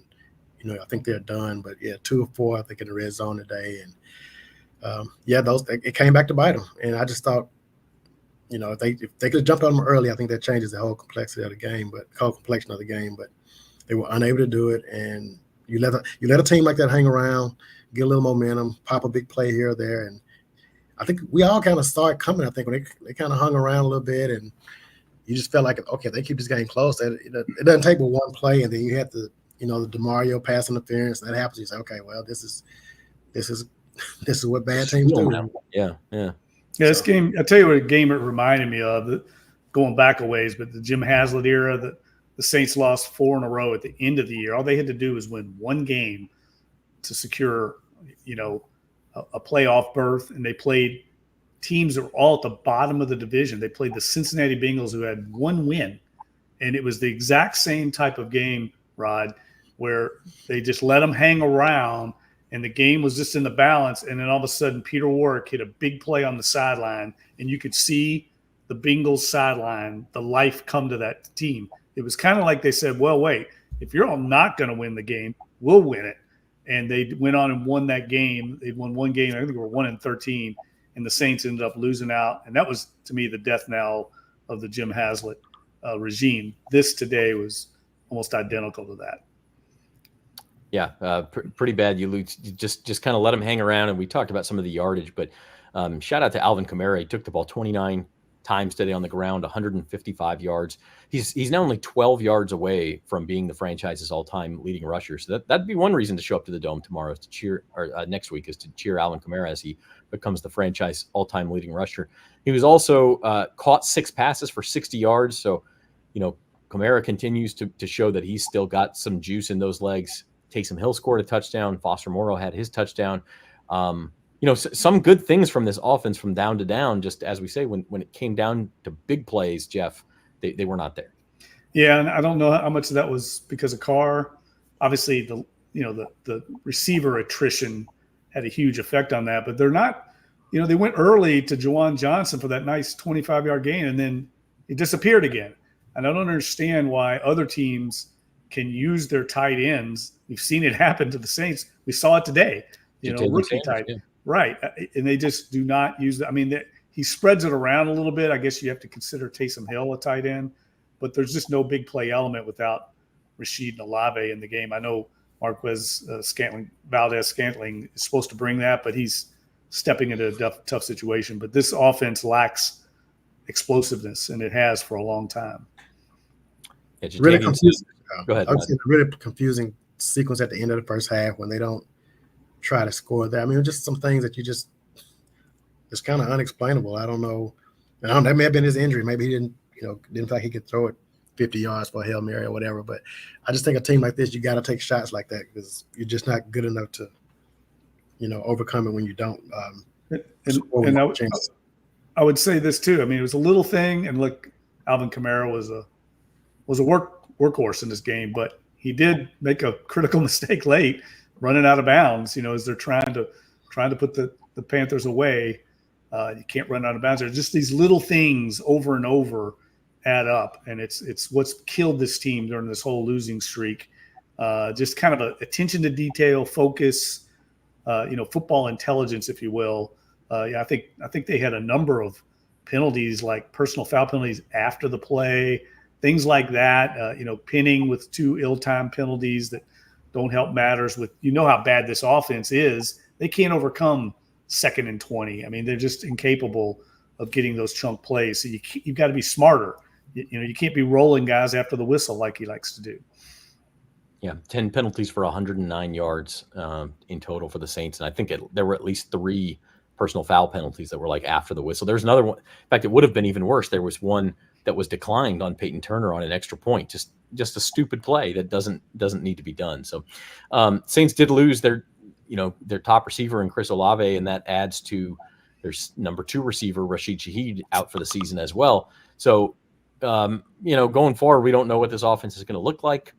I think they're done. But yeah, 2 or 4, I think, in the red zone today, and it came back to bite them. And I just thought, if they could have jumped on them early, I think that changes the whole complexion of the game, but they were unable to do it. And you let a team like that hang around, get a little momentum, pop a big play here or there, and I think we all kind of saw it coming. I think when they kind of hung around a little bit, and you just felt like, okay, they keep this game close. It doesn't take but one play, and then you have the DeMario pass interference that happens. You say, okay, well, this is what bad teams do.
Yeah.
This game, I'll tell you what game it reminded me of, going back a ways, but the Jim Haslett era, the Saints lost 4 in a row at the end of the year. All they had to do was win one game to secure, a playoff berth, and they played teams that were all at the bottom of the division. They played the Cincinnati Bengals, who had one win, and it was the exact same type of game, Rod, where they just let them hang around, and the game was just in the balance. And then all of a sudden, Peter Warrick hit a big play on the sideline, and you could see the Bengals sideline, the life come to that team. It was kind of like they said, well, wait, if you're all not going to win the game, we'll win it. And they went on and won that game. They won one game. I think they were 1-13, and the Saints ended up losing out. And that was, to me, the death knell of the Jim Haslett regime. This today was almost identical to that.
Yeah, pretty bad. You just kind of let him hang around, and we talked about some of the yardage, but shout out to Alvin Kamara. He took the ball 29 times today on the ground, 155 yards. He's now only 12 yards away from being the franchise's all-time leading rusher. So that'd be one reason to show up to the Dome tomorrow, is to cheer, or next week, is to cheer Alvin Kamara as he becomes the franchise all-time leading rusher. He was also caught 6 passes for 60 yards. So, Kamara continues to show that he's still got some juice in those legs. Taysom Hill scored a touchdown. Foster Moreau had his touchdown. Some good things from this offense from down to down, just as we say, when it came down to big plays, Jeff, they were not there.
Yeah, and I don't know how much of that was because of Carr. Obviously, the receiver attrition had a huge effect on that, but they're not, they went early to Juwan Johnson for that nice 25-yard gain, and then he disappeared again. And I don't understand why other teams can use their tight ends. We've seen it happen to the Saints. We saw it today, rookie tight end. Right. And they just do not use it. I mean, he spreads it around a little bit. I guess you have to consider Taysom Hill a tight end, but there's just no big play element without Rashid and Olave in the game. I know Valdez-Scantling is supposed to bring that, but he's stepping into a tough situation. But this offense lacks explosiveness, and it has for a long time.
Really confusing.
Go ahead.
I would say a really confusing sequence at the end of the first half when they don't try to score there. I mean, just some things that it's kind of unexplainable. I don't know. That may have been his injury. Maybe he didn't feel like he could throw it 50 yards for a Hail Mary or whatever. But I just think a team like this, you got to take shots like that because you're just not good enough to, overcome it when you don't.
I would say this too. I mean, it was a little thing, and look, Alvin Kamara was a workhorse in this game, but he did make a critical mistake late, running out of bounds. As they're trying to put the Panthers away, you can't run out of bounds. There's just these little things over and over add up, and it's what's killed this team during this whole losing streak. Just kind of a attention to detail, focus, football intelligence, if you will. I think they had a number of penalties, like personal foul penalties after the play. Things like that, pinning with 2 ill-timed penalties that don't help matters with, how bad this offense is. They can't overcome 2nd and 20. I mean, they're just incapable of getting those chunk plays. So you've got to be smarter. You can't be rolling guys after the whistle like he likes to do.
Yeah, 10 penalties for 109 yards in total for the Saints. And I think there were at least 3 personal foul penalties that were like after the whistle. There's another one. In fact, it would have been even worse. There was one that was declined on Peyton Turner on an extra point. Just a stupid play that doesn't need to be done. So Saints did lose their top receiver in Chris Olave, and that adds to their number 2 receiver, Rashid Shaheed, out for the season as well. So, going forward, we don't know what this offense is going to look like.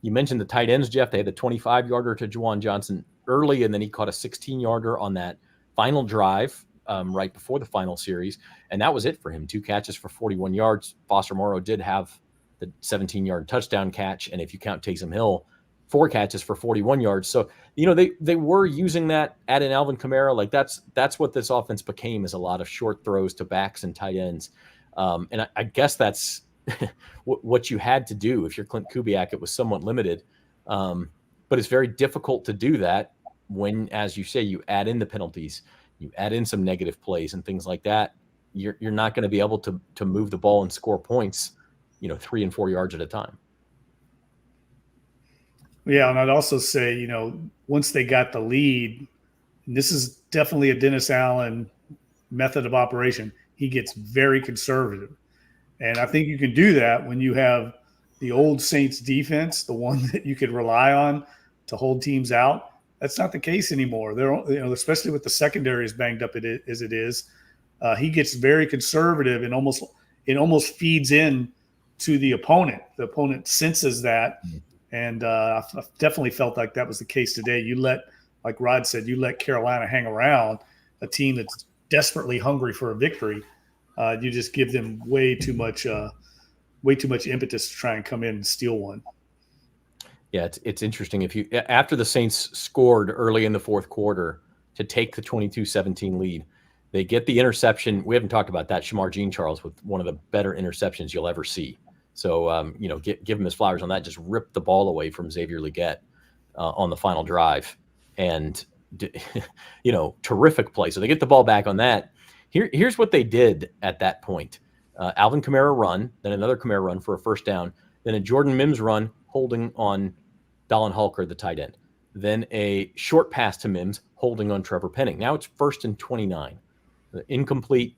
You mentioned the tight ends, Jeff. They had the 25-yarder to Juwan Johnson early, and then he caught a 16-yarder on that final drive right before the final series, and that was it for him. 2 catches for 41 yards. Foster Moreau did have the 17-yard touchdown catch, and if you count Taysom Hill, 4 catches for 41 yards. So, they were using that, add in Alvin Kamara. Like that's what this offense became, is a lot of short throws to backs and tight ends. And I guess that's what you had to do. If you're Clint Kubiak, it was somewhat limited. But it's very difficult to do that when, as you say, you add in the penalties, you add in some negative plays and things like that. You're not going to be able to move the ball and score points, 3 and 4 yards at a time.
Yeah, and I'd also say, once they got the lead, and this is definitely a Dennis Allen method of operation, he gets very conservative. And I think you can do that when you have the old Saints defense, the one that you could rely on to hold teams out. That's not the case anymore. They're, especially with the secondary as banged up as it is, he gets very conservative, and it almost feeds in to the opponent. The opponent senses that. And I definitely felt like that was the case today. Like Rod said, you let Carolina hang around, a team that's desperately hungry for a victory. You just give them way too much impetus to try and come in and steal one.
Yeah, it's interesting. After the Saints scored early in the fourth quarter to take the 22-17 lead, they get the interception. We haven't talked about that. Shamar Jean-Charles with one of the better interceptions you'll ever see. So, give him his flowers on that. Just ripped the ball away from Xavier Legette on the final drive. And, terrific play. So they get the ball back on that. Here's what they did at that point. Alvin Kamara run, then another Kamara run for a first down, then a Jordan Mims run holding on Dallin Hulker, the tight end. Then a short pass to Mims holding on Trevor Penning. Now it's 1st and 29. Incomplete.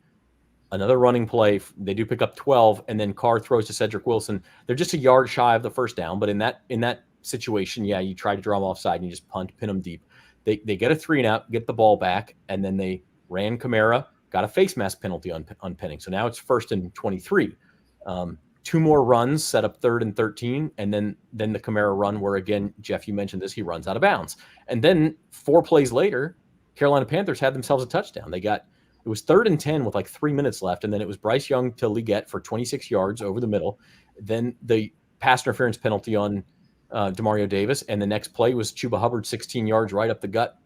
Another running play. They do pick up 12, and then Carr throws to Cedric Wilson. They're just a yard shy of the first down, but in that situation, yeah, you try to draw them offside and you just punt, pin them deep. They get a 3-and-out, get the ball back, and then they ran Kamara, got a face mask penalty on Penning. So now it's 1st and 23. 2 more runs, set up 3rd and 13, and then the Kamara run where, again, Jeff, you mentioned this, he runs out of bounds. And then 4 plays later, Carolina Panthers had themselves a touchdown. It was 3rd and 10 with like 3 minutes left, and then it was Bryce Young to Legette for 26 yards over the middle. Then the pass interference penalty on Demario Davis, and the next play was Chuba Hubbard, 16 yards right up the gut.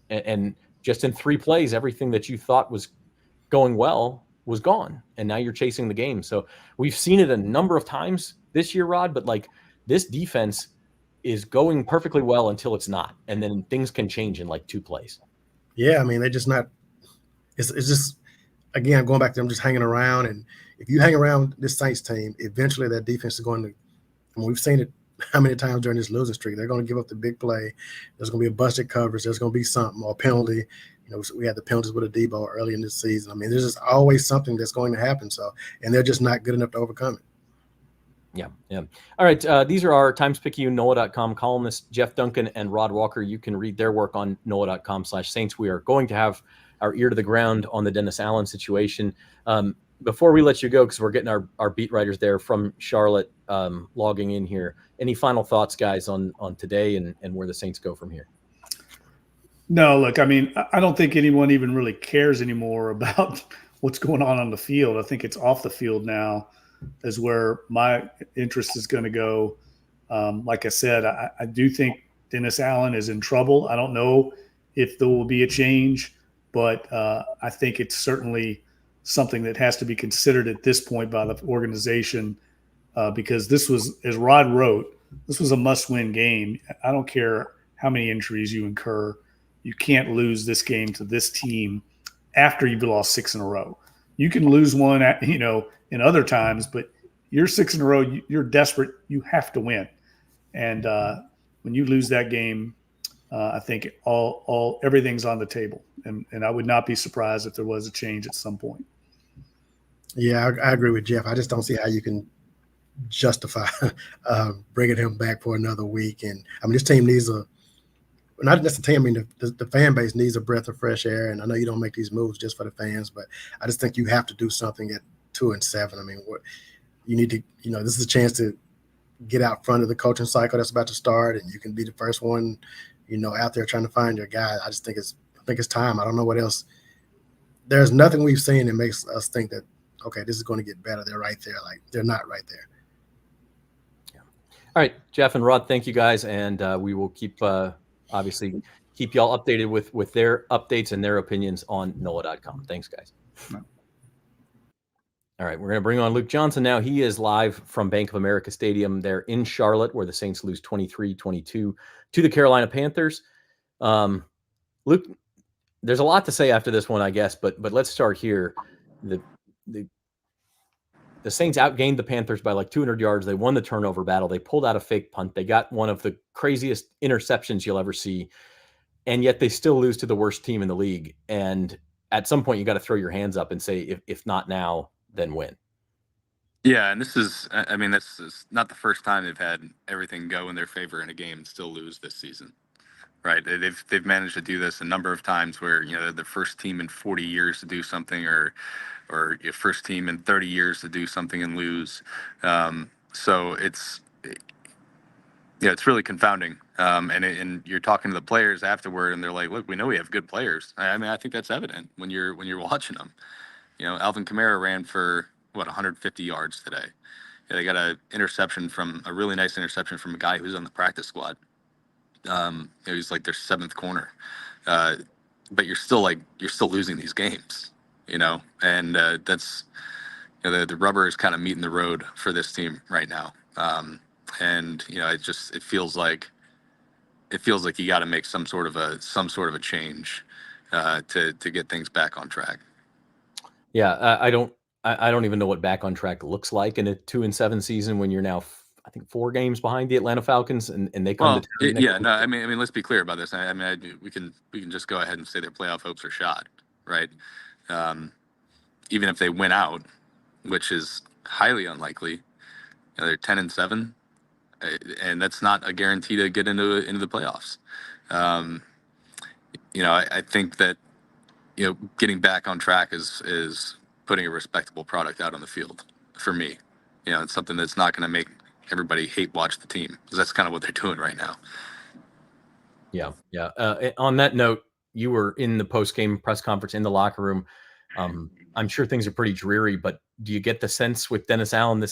And just in 3 plays, everything that you thought was going well was gone, and now you're chasing the game. So we've seen it a number of times this year, Rod, but like this defense is going perfectly well until it's not, and then things can change in like 2 plays.
Yeah, I mean, they're just not. It's just, again, going back to them just hanging around. And if you hang around this Saints team, eventually that defense is going to, I mean, we've seen it how many times during this losing streak. They're going to give up the big play. There's going to be a busted coverage. There's going to be something, or a penalty. We had the penalties with a Debo early in this season. I mean, there's just always something that's going to happen. So, and they're just not good enough to overcome it.
Yeah. All right. These are our Times-Picayune NOLA.com columnists, Jeff Duncan and Rod Walker. You can read their work on NOLA.com/Saints. We are going to have our ear to the ground on the Dennis Allen situation. Before we let you go, because we're getting our beat writers there from Charlotte logging in here, any final thoughts, guys, on today and where the Saints go from here?
No, look, I mean, I don't think anyone even really cares anymore about what's going on the field. I think it's off the field now is where my interest is going to go. Like I said, I do think Dennis Allen is in trouble. I don't know if there will be a change, but I think it's certainly something that has to be considered at this point by the organization because this was, as Rod wrote, this was a must-win game. I don't care how many injuries you incur. You can't lose this game to this team after you've lost 6 in a row. You can lose one, in other times, but you're 6 in a row. You're desperate. You have to win. And when you lose that game, I think everything's on the table. And I would not be surprised if there was a change at some point.
Yeah, I agree with Jeff. I just don't see how you can justify bringing him back for another week. And I mean, this team needs not just the team. I mean, the fan base needs a breath of fresh air. And I know you don't make these moves just for the fans, but I just think you have to do something at 2-7. I mean, you need to, this is a chance to get out front of the coaching cycle that's about to start, and you can be the first one, out there trying to find your guy. I think think it's time. I don't know what else. There's nothing we've seen that makes us think that, okay, this is going to get better. They're right there. Like, they're not right there.
Yeah. All right, Jeff and Rod, thank you guys. And we will keep, obviously, keep y'all updated with their updates and their opinions on NOLA.com. Thanks, guys. All right, we're going to bring on Luke Johnson now. He is live from Bank of America Stadium there in Charlotte, where the Saints lose 23-22 to the Carolina Panthers. Luke, there's a lot to say after this one, I guess, but let's start here. The Saints outgained the Panthers by like 200 yards. They won the turnover battle. They pulled out a fake punt. They got one of the craziest interceptions you'll ever see, and yet they still lose to the worst team in the league. And at some point, you got to throw your hands up and say, if not now, then when?
Yeah, and this is not the first time they've had everything go in their favor in a game and still lose this season, right? They've managed to do this a number of times where, they're the first team in 40 years to do something, or your first team in 30 years to do something and lose. So it's really confounding. And you're talking to the players afterward, and they're like, "Look, we know we have good players." I think that's evident when you're watching them. Alvin Kamara ran for 150 yards today. Yeah, they got a really nice interception from a guy who's on the practice squad. He's like their seventh corner. But you're still losing these games, and that's, the rubber is kind of meeting the road for this team right now. And it feels like you got to make some sort of a change to get things back on track.
Yeah, I don't even know what back on track looks like in a 2-7 season when you're now, I think, 4 games behind the Atlanta Falcons, and they come to town.
I mean, let's be clear about this. We can just go ahead and say their playoff hopes are shot, right? Even if they win out, which is highly unlikely, they're 10-7, and that's not a guarantee to get into the playoffs. I think that getting back on track is putting a respectable product out on the field for me. It's something that's not going to make everybody hate watch the team, because that's kind of what they're doing right now.
Yeah. On that note, you were in the post-game press conference in the locker room. I'm sure things are pretty dreary, but do you get the sense with Dennis Allen,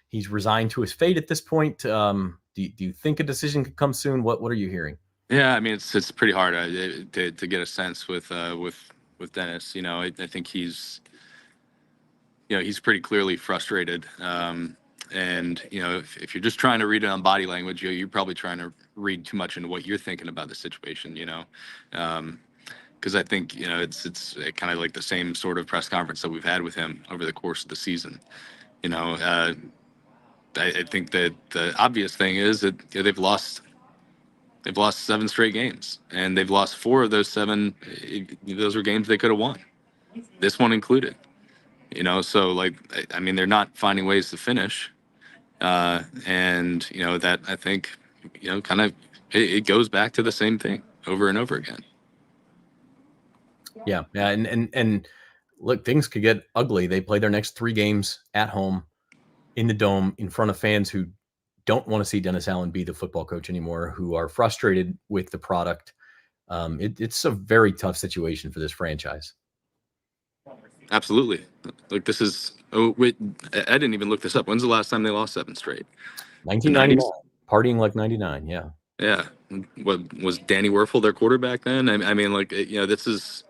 he's resigned to his fate at this point? Do you think a decision could come soon? What are you hearing?
Yeah, it's pretty hard to get a sense with Dennis. I think he's pretty clearly frustrated. And if you're just trying to read it on body language, you're probably trying to read too much into what you're thinking about the situation. Because I think it's kind of like the same sort of press conference that we've had with him over the course of the season. I think that the obvious thing is that they've lost 7 straight games, and they've lost 4 of those 7. Those were games they could have won, this one included. So they're not finding ways to finish, and that, I think, kind of it goes back to the same thing over and over again.
Yeah, and look, things could get ugly. They play their next 3 games at home in the Dome in front of fans who don't want to see Dennis Allen be the football coach anymore, who are frustrated with the product. It's a very tough situation for this franchise.
Absolutely. Look, this is. Oh wait, I didn't even look this up. When's the last time they lost 7 straight?
1999. Partying like 99. Yeah.
Yeah. What was Danny Werfel their quarterback then? This is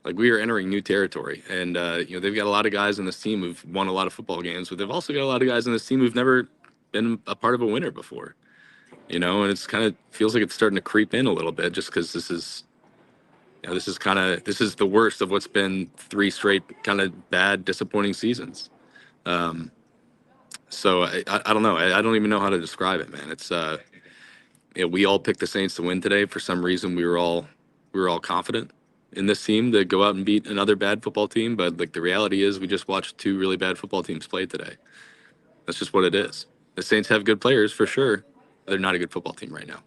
like we are entering new territory, and they've got a lot of guys in this team who've won a lot of football games, but they've also got a lot of guys in this team who've never been a part of a winner before. And it's kind of feels like it's starting to creep in a little bit, just because this is the worst of what's been 3 straight kind of bad, disappointing seasons. So I don't know. I don't even know how to describe it, man. It's we all picked the Saints to win today. For some reason, we were all confident in this team to go out and beat another bad football team. But the reality is, we just watched 2 really bad football teams play today. That's just what it is. The Saints have good players for sure. They're not a good football team right now.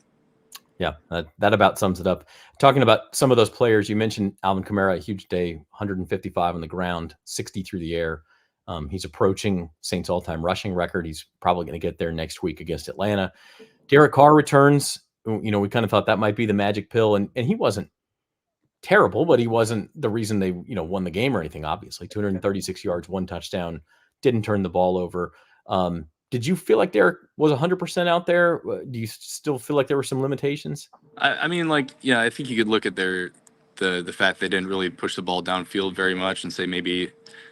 Yeah, that about sums it up. Talking about some of those players, you mentioned Alvin Kamara, a huge day, 155 on the ground, 60 through the air. He's approaching Saints' all-time rushing record. He's probably going to get there next week against Atlanta. Derek Carr returns. We kind of thought that might be the magic pill, and he wasn't terrible, but he wasn't the reason they, won the game or anything, obviously. 236 yards, 1 touchdown, didn't turn the ball over. Did you feel like Derek was 100% out there? Do you still feel like there were some limitations?
I mean, like, yeah, I think you could look at the fact they didn't really push the ball downfield very much and say maybe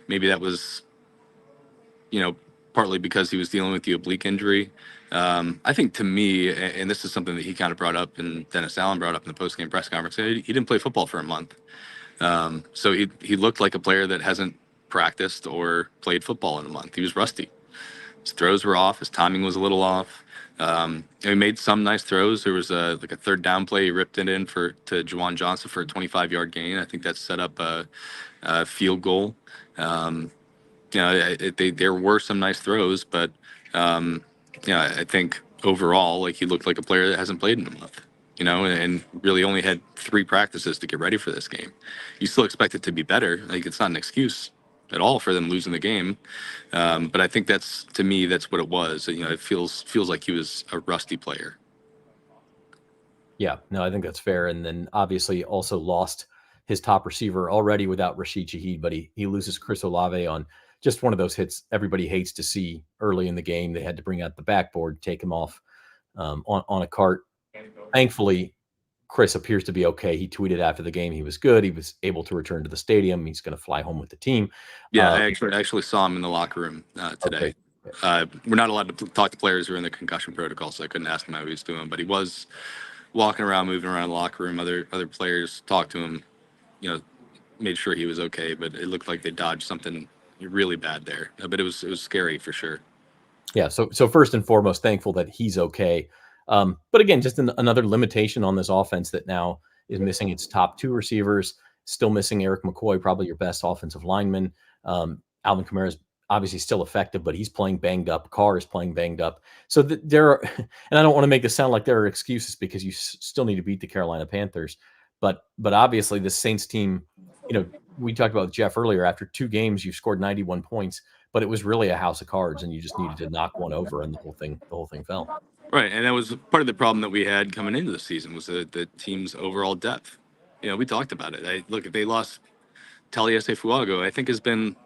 that was, partly because he was dealing with the oblique injury. I think to me, and this is something that he kind of brought up and Dennis Allen brought up in the postgame press conference, he didn't play football for a month. So he looked like a player that hasn't practiced or played football in a month. He was rusty. His throws were off. His timing was a little off. He made some nice throws. There was a third down play. He ripped it in to Juwan Johnson for a 25-yard gain. I think that set up a field goal. There were some nice throws, but I think overall, like, he looked like a player that hasn't played in a month. And really only had 3 practices to get ready for this game. You still expect it to be better. Like, it's not an excuse at all for them losing the game. But I think to me, that's what it was. It feels like he was a rusty player.
Yeah, no, I think that's fair. And then obviously also lost his top receiver already without Rashid Shaheed, but he loses Chris Olave on just one of those hits everybody hates to see early in the game. They had to bring out the backboard, take him off on a cart. Thankfully, Chris appears to be okay. He tweeted after the game he was good. He was able to return to the stadium. He's going to fly home with the team.
Yeah, I actually saw him in the locker room today. Okay. We're not allowed to talk to players who are in the concussion protocol, so I couldn't ask him how he was doing. But he was walking around, moving around the locker room. Other players talked to him, made sure he was okay. But it looked like they dodged something really bad there. But it was scary for sure.
Yeah. So first and foremost, thankful that he's okay. But again, just another limitation on this offense that now is missing its top 2 receivers, still missing Eric McCoy, probably your best offensive lineman. Alvin Kamara is obviously still effective, but he's playing banged up. Carr is playing banged up. So there are, and I don't want to make this sound like there are excuses because you still need to beat the Carolina Panthers. But obviously the Saints team, we talked about Jeff earlier, after 2 games, you scored 91 points, but it was really a house of cards and you just needed to knock one over and the whole thing fell.
Right, and that was part of the problem that we had coming into the season was the team's overall depth. We talked about it. Look, if they lost Taliesin Fuago, I think has been,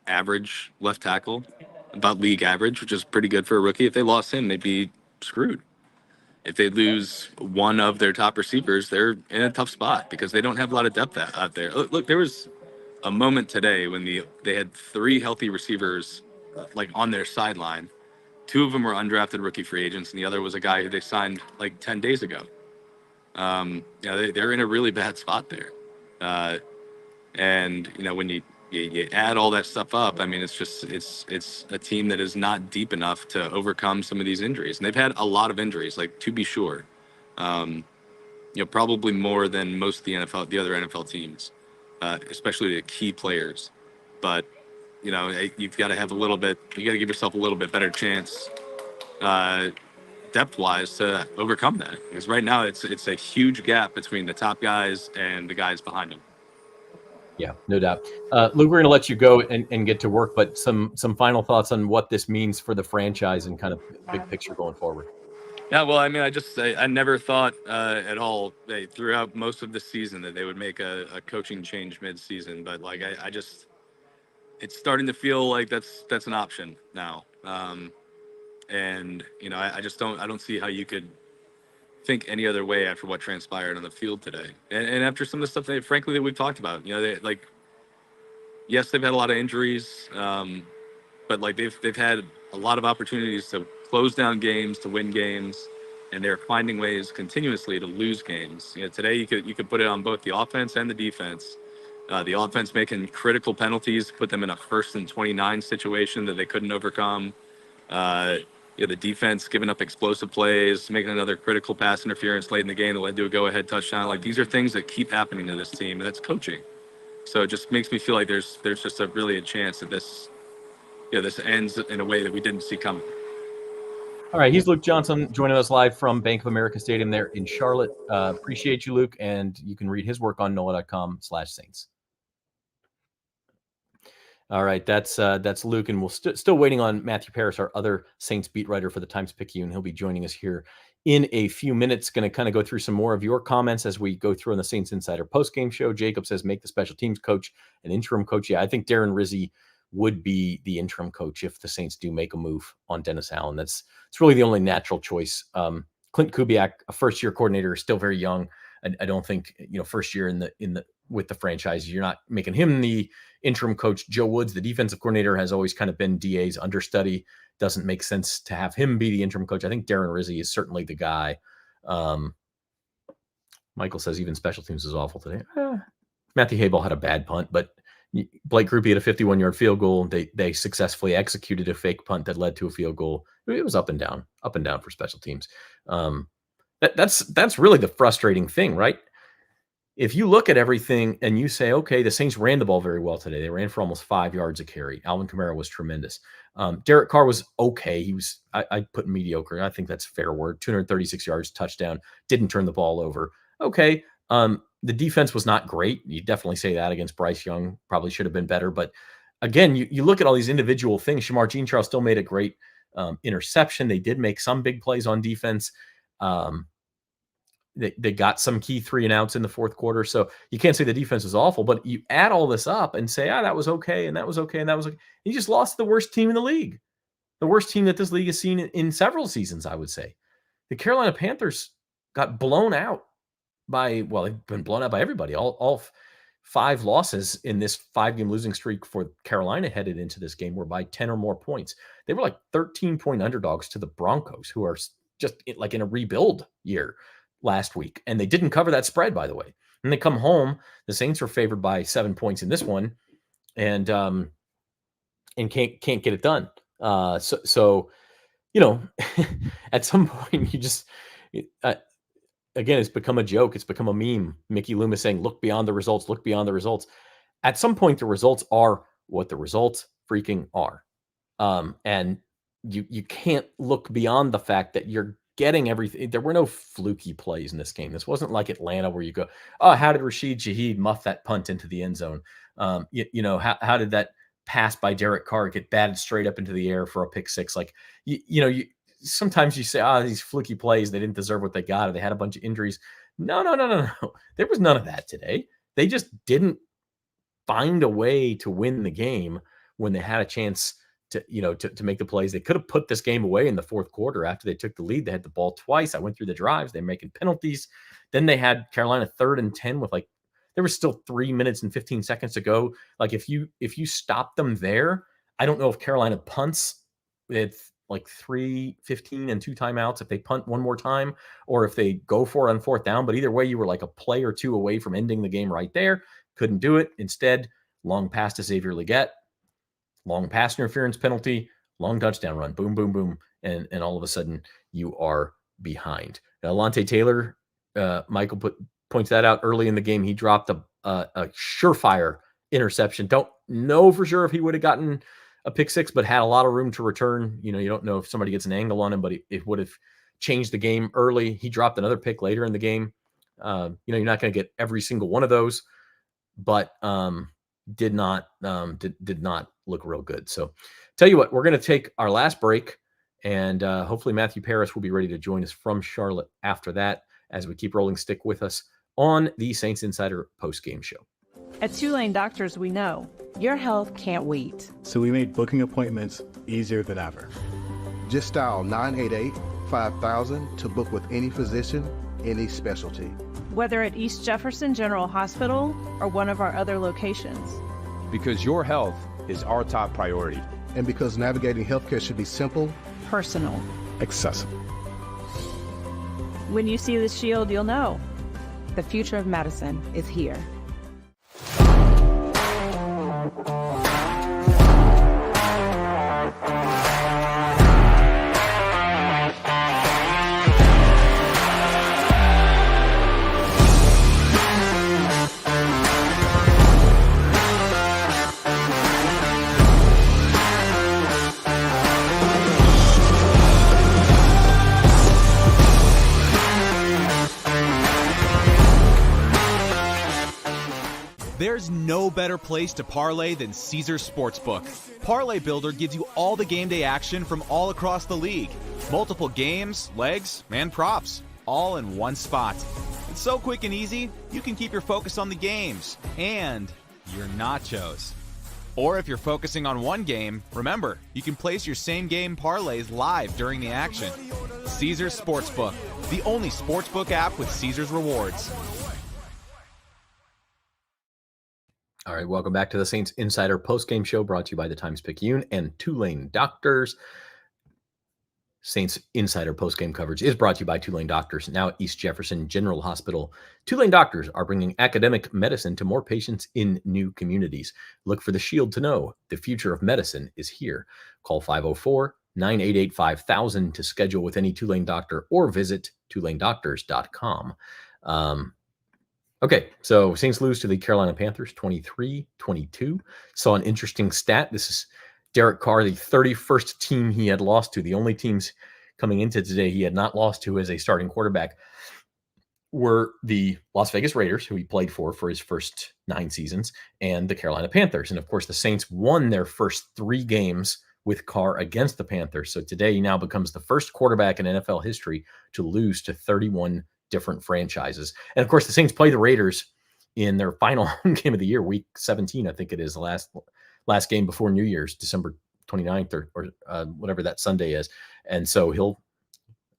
average left tackle, about league average, which is pretty good for a rookie. If they lost him, they'd be screwed. If they lose one of their top receivers, they're in a tough spot because they don't have a lot of depth out there. Look, there was a moment today when they had 3 healthy receivers like on their sideline. 2 of them were undrafted rookie free agents, and the other was a guy who they signed like 10 days ago. They're in a really bad spot there. And when you add all that stuff up, I mean, it's a team that is not deep enough to overcome some of these injuries. And they've had a lot of injuries, like, to be sure. Probably more than most of the other NFL teams, especially the key players. But you've got to have you got to give yourself a little bit better chance, depth-wise, to overcome that. Because right now it's a huge gap between the top guys and the guys behind them.
Yeah, no doubt. Lou, we're going to let you go and get to work, but some final thoughts on what this means for the franchise and kind of big picture going forward.
Yeah, well, I mean, I never thought at all throughout most of the season that they would make a coaching change mid-season, but like it's starting to feel like that's an option now. And I don't see how you could think any other way after what transpired on the field today, and after some of the stuff that we've talked about. Yes, they've had a lot of injuries, but like they've had a lot of opportunities to close down games, to win games, and they're finding ways continuously to lose games. Today you could put it on both the offense and the defense. The offense making critical penalties, put them in a 1st and 29 situation that they couldn't overcome. The defense giving up explosive plays, making another critical pass interference late in the game that led to a go-ahead touchdown. Like, these are things that keep happening to this team, and that's coaching. So it just makes me feel like there's just a chance that this ends in a way that we didn't see coming.
All right, he's Luke Johnson joining us live from Bank of America Stadium there in Charlotte. Appreciate you, Luke, and you can read his work on NOLA.com/Saints. All right, that's Luke, and we're still waiting on Matthew Paris, our other Saints beat writer for the Times-Picayune. He'll be joining us here in a few minutes. Going to kind of go through some more of your comments as we go through on the Saints Insider postgame show. Jacob says, make the special teams coach an interim coach. Yeah, I think Darren Rizzi would be the interim coach if the Saints do make a move on Dennis Allen. It's really the only natural choice. Clint Kubiak, a first-year coordinator, is still very young. I don't think, first year with the franchise, you're not making him the interim coach. Joe Woods, the defensive coordinator, has always kind of been DA's understudy. Doesn't make sense to have him be the interim coach. I think Darren Rizzi is certainly the guy. Michael says even special teams is awful today. Matthew Habel had a bad punt, but Blake Grupe had a 51-yard field goal. They successfully executed a fake punt that led to a field goal. It was up and down for special teams. That's really the frustrating thing, right? If you look at everything and you say, okay, the Saints ran the ball very well today. They ran for almost 5 yards a carry. Alvin Kamara was tremendous. Derek Carr was okay. He was, I put mediocre. I think that's a fair word. 236 yards, touchdown. Didn't turn the ball over. Okay. The defense was not great. You definitely say that against Bryce Young. Probably should have been better. But again, you look at all these individual things. Shamar Jean-Charles still made a great interception. They did make some big plays on defense. They got some key 3-and-outs in the fourth quarter. So you can't say the defense was awful, but you add all this up and say, that was okay, and that was okay, and that was okay. You just lost the worst team in the league. The worst team that this league has seen in several seasons, I would say. The Carolina Panthers got blown out they've been blown out by everybody. All 5 losses in this 5-game losing streak for Carolina headed into this game were by 10 or more points. They were like 13-point underdogs to the Broncos, who are just like in a rebuild year last week. And they didn't cover that spread, by the way. And they come home, the Saints were favored by 7 points in this one and can't get it done. So at some point you just, again, it's become a joke. It's become a meme. Mickey Loomis saying, look beyond the results, look beyond the results. At some point, the results are what the results freaking are. And you can't look beyond the fact that you're getting everything. There were no fluky plays in this game. This wasn't like Atlanta where you go, how did Rashid Shaheed muff that punt into the end zone? How did that pass by Derek Carr get batted straight up into the air for a pick six? Like, sometimes you say, these fluky plays, they didn't deserve what they got, or they had a bunch of injuries. No. There was none of that today. They just didn't find a way to win the game when they had a chance to make the plays. They could have put this game away in the fourth quarter after they took the lead. They had the ball twice. I went through the drives. They're making penalties. Then they had Carolina 3rd and 10 with there was still 3 minutes and 15 seconds to go. Like if you stop them there, I don't know if Carolina punts with 3:15 and 2 timeouts if they punt one more time, or if they go for it on 4th down. But either way, you were like a play or 2 away from ending the game right there. Couldn't do it. Instead, long pass to Xavier Legette, long pass interference penalty, long touchdown run, boom, boom, boom. And all of a sudden you are behind. Now, Alontae Taylor, Michael points that out early in the game. He dropped a surefire interception. Don't know for sure if he would have gotten a pick six, but had a lot of room to return. You don't know if somebody gets an angle on him, but it would have changed the game early. He dropped another pick later in the game. You're not going to get every single one of those, but did not look real good. So tell you what, we're going to take our last break, and hopefully Matthew Paris will be ready to join us from Charlotte after that as we keep rolling. Stick with us on the Saints Insider post-game show.
At Tulane Doctors, we know your health can't wait.
So we made booking appointments easier than ever.
Just dial 988-5000 to book with any physician, any specialty.
Whether at East Jefferson General Hospital or one of our other locations.
Because your health is our top priority.
And because navigating healthcare should be simple,
personal,
accessible.
When you see the shield, you'll know
the future of medicine is here.
There's no better place to parlay than Caesars Sportsbook. Parlay Builder gives you all the game day action from all across the league. Multiple games, legs, and props, all in one spot. It's so quick and easy, you can keep your focus on the games and your nachos. Or if you're focusing on one game, remember, you can place your same game parlays live during the action. Caesars Sportsbook, the only sportsbook app with Caesars rewards.
All right, welcome back to the Saints Insider Postgame Show, brought to you by the Times-Picayune and Tulane Doctors. Saints Insider Postgame coverage is brought to you by Tulane Doctors, now at East Jefferson General Hospital. Tulane Doctors are bringing academic medicine to more patients in new communities. Look for the shield to know the future of medicine is here. Call 504-988-5000 to schedule with any Tulane doctor or visit tulanedoctors.com. Okay, so Saints lose to the Carolina Panthers 23-22. Saw an interesting stat. This is Derek Carr, the 31st team he had lost to. The only teams coming into today he had not lost to as a starting quarterback were the Las Vegas Raiders, who he played for his first 9 seasons, and the Carolina Panthers. And of course, the Saints won their first 3 games with Carr against the Panthers. So today he now becomes the first quarterback in NFL history to lose to 31 different franchises. And of course, the Saints play the Raiders in their final game of the year, week 17, I think it is, the last game before New Year's, December 29th or whatever that Sunday is. And so he'll,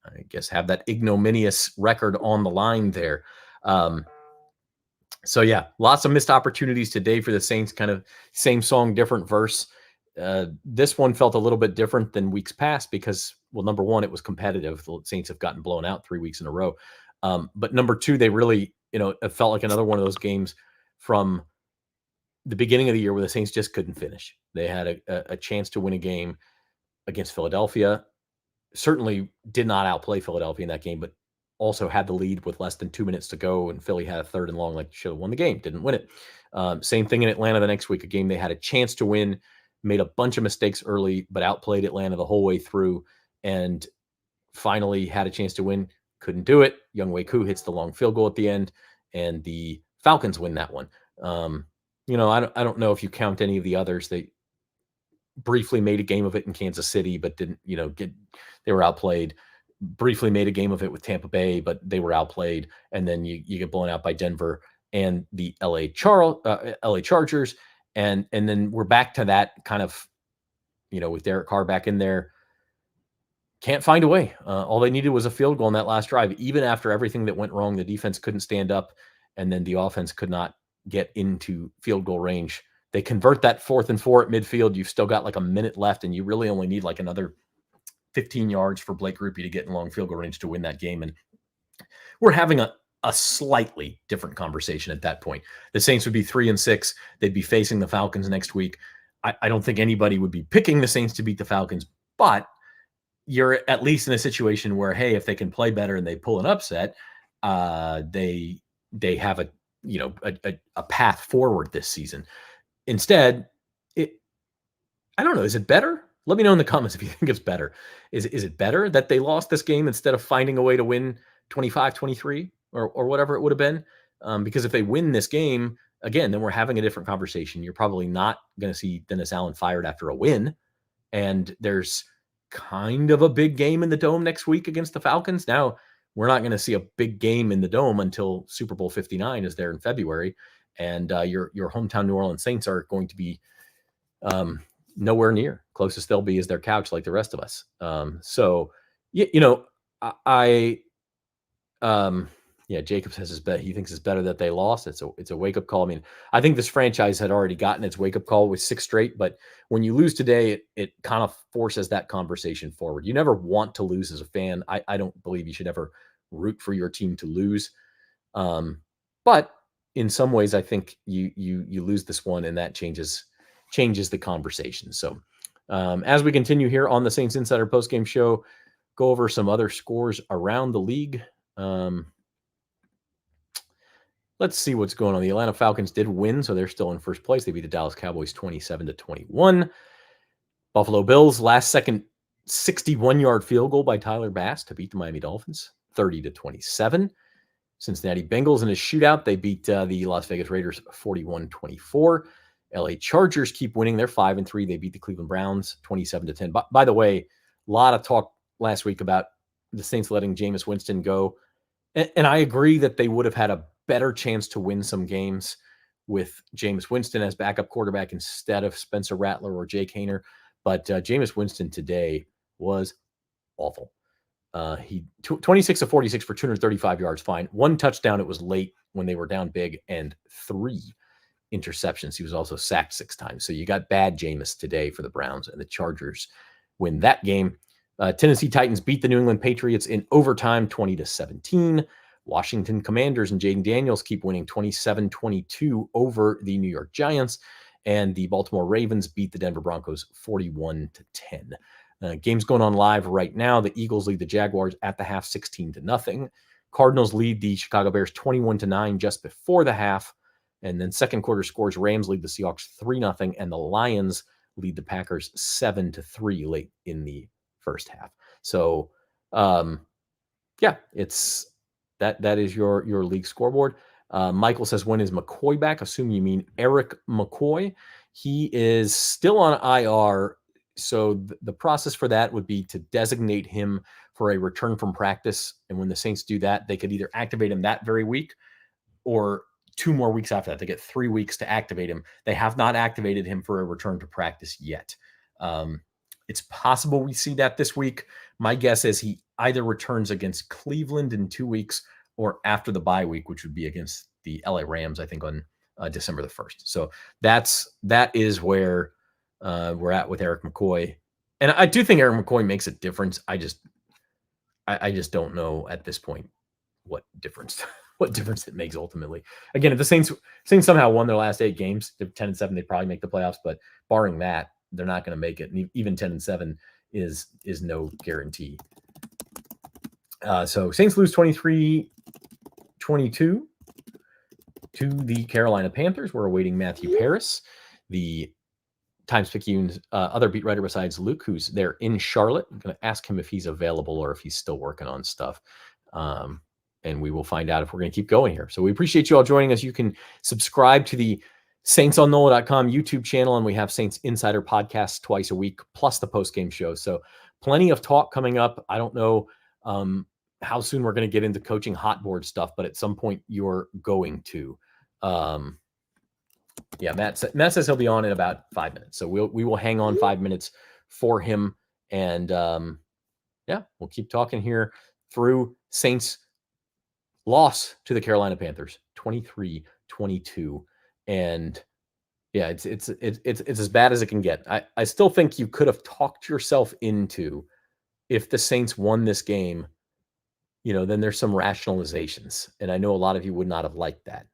I guess, have that ignominious record on the line there. So yeah, lots of missed opportunities today for the Saints, kind of same song, different verse. This one felt a little bit different than weeks past because, well, number one, it was competitive. The Saints have gotten blown out 3 weeks in a row. But number two, they really, it felt like another one of those games from the beginning of the year where the Saints just couldn't finish. They had a chance to win a game against Philadelphia. Certainly did not outplay Philadelphia in that game, but also had the lead with less than 2 minutes to go, and Philly had a 3rd and long, like should have won the game, didn't win it. Same thing in Atlanta the next week, a game they had a chance to win, made a bunch of mistakes early, but outplayed Atlanta the whole way through, and finally had a chance to win, couldn't do it. Younghoe Koo hits the long field goal at the end, and the Falcons win that one. I don't know if you count any of the others. They briefly made a game of it in Kansas City, but didn't, they were outplayed. Briefly made a game of it with Tampa Bay, but they were outplayed. And then you get blown out by Denver and the LA Chargers. And then we're back to that kind of, with Derek Carr back in there. Can't find a way. All they needed was a field goal on that last drive. Even after everything that went wrong, the defense couldn't stand up, and then the offense could not get into field goal range. They convert that 4th and 4 at midfield. You've still got like a minute left, and you really only need like another 15 yards for Blake Rupe to get in long field goal range to win that game. And we're having a slightly different conversation at that point. The Saints would be 3-6. They'd be facing the Falcons next week. I don't think anybody would be picking the Saints to beat the Falcons, but you're at least in a situation where, hey, if they can play better and they pull an upset, they have a path forward this season. Instead, I don't know. Is it better? Let me know in the comments if you think it's better. Is it better that they lost this game instead of finding a way to win 25-23 or whatever it would have been? Because if they win this game, again, then we're having a different conversation. You're probably not going to see Dennis Allen fired after a win. And there's kind of a big game in the Dome next week against the Falcons. Now, we're not going to see a big game in the Dome until Super Bowl 59 is there in February. And your hometown New Orleans Saints are going to be nowhere near. Closest they'll be is their couch, like the rest of us. Jacob says he thinks it's better that they lost. It's a wake-up call. I mean, I think this franchise had already gotten its wake-up call with 6 straight, but when you lose today, it kind of forces that conversation forward. You never want to lose as a fan. I don't believe you should ever root for your team to lose. But in some ways, I think you lose this one, and that changes the conversation. So as we continue here on the Saints Insider Postgame Show, go over some other scores around the league. Let's see what's going on. The Atlanta Falcons did win, so they're still in first place. They beat the Dallas Cowboys 27-21. Buffalo Bills, last-second 61-yard field goal by Tyler Bass to beat the Miami Dolphins 30-27. Cincinnati Bengals in a shootout. They beat the Las Vegas Raiders 41-24. LA Chargers keep winning. They're 5-3. They beat the Cleveland Browns 27-10. By the way, a lot of talk last week about the Saints letting Jameis Winston go. And I agree that they would have had a better chance to win some games with Jameis Winston as backup quarterback instead of Spencer Rattler or Jake Haener. But Jameis Winston today was awful. He 26 of 46 for 235 yards, fine. 1 touchdown. It was late when they were down big, and 3 interceptions. He was also sacked 6 times. So you got bad Jameis today for the Browns, and the Chargers win that game. Tennessee Titans beat the New England Patriots in overtime 20-17. Washington Commanders and Jaden Daniels keep winning 27-22 over the New York Giants. And the Baltimore Ravens beat the Denver Broncos 41-10. Games going on live right now. The Eagles lead the Jaguars at the half 16-0. Cardinals lead the Chicago Bears 21-9 just before the half. And then second quarter scores, Rams lead the Seahawks 3-0, and the Lions lead the Packers 7-3 late in the first half. So, yeah, it's that is your league scoreboard. Michael says, when is McCoy back? Assume you mean Eric McCoy. He is still on IR. So the process for that would be to designate him for a return from practice. And when the Saints do that, they could either activate him that very week or 2 more weeks after that. They get 3 weeks to activate him. They have not activated him for a return to practice yet. It's possible we see that this week. My guess is he either returns against Cleveland in 2 weeks or after the bye week, which would be against the LA Rams, I think on December the 1st. So that is where we're at with Eric McCoy. And I do think Eric McCoy makes a difference. I just don't know at this point what difference it makes ultimately. Again, if the Saints somehow won their last 8 games, they're 10-7, they probably make the playoffs, but barring that, they're not going to make it. And even 10-7 is no guarantee. So Saints lose 23-22 to the Carolina Panthers. We're awaiting Matthew Paris, the Times-Picayune's other beat writer besides Luke, who's there in Charlotte. I'm going to ask him if he's available or if he's still working on stuff. And we will find out if we're going to keep going here. So we appreciate you all joining us. You can subscribe to the Saints on NOLA.com YouTube channel, and we have Saints Insider podcasts twice a week, plus the postgame show. So plenty of talk coming up. I don't know how soon we're going to get into coaching hot board stuff, but at some point you're going to. Yeah, Matt says he'll be on in about 5 minutes. So we will hang on 5 minutes for him. And yeah, we'll keep talking here through Saints loss to the Carolina Panthers 23-22. And yeah, it's as bad as it can get. I still think you could have talked yourself into, if the Saints won this game, then there's some rationalizations. And I know a lot of you would not have liked that.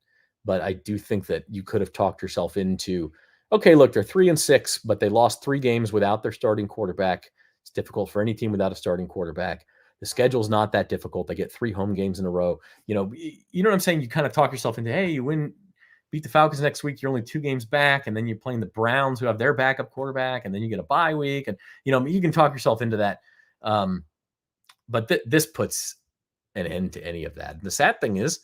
But I do think that you could have talked yourself into, okay, look, they're 3-6, but they lost 3 games without their starting quarterback. It's difficult for any team without a starting quarterback. The schedule's not that difficult. They get 3 home games in a row. You know what I'm saying? You kind of talk yourself into, hey, you beat the Falcons next week. You're only 2 games back. And then you're playing the Browns, who have their backup quarterback. And then you get a bye week. And, you can talk yourself into that. But this puts an end to any of that. And the sad thing is,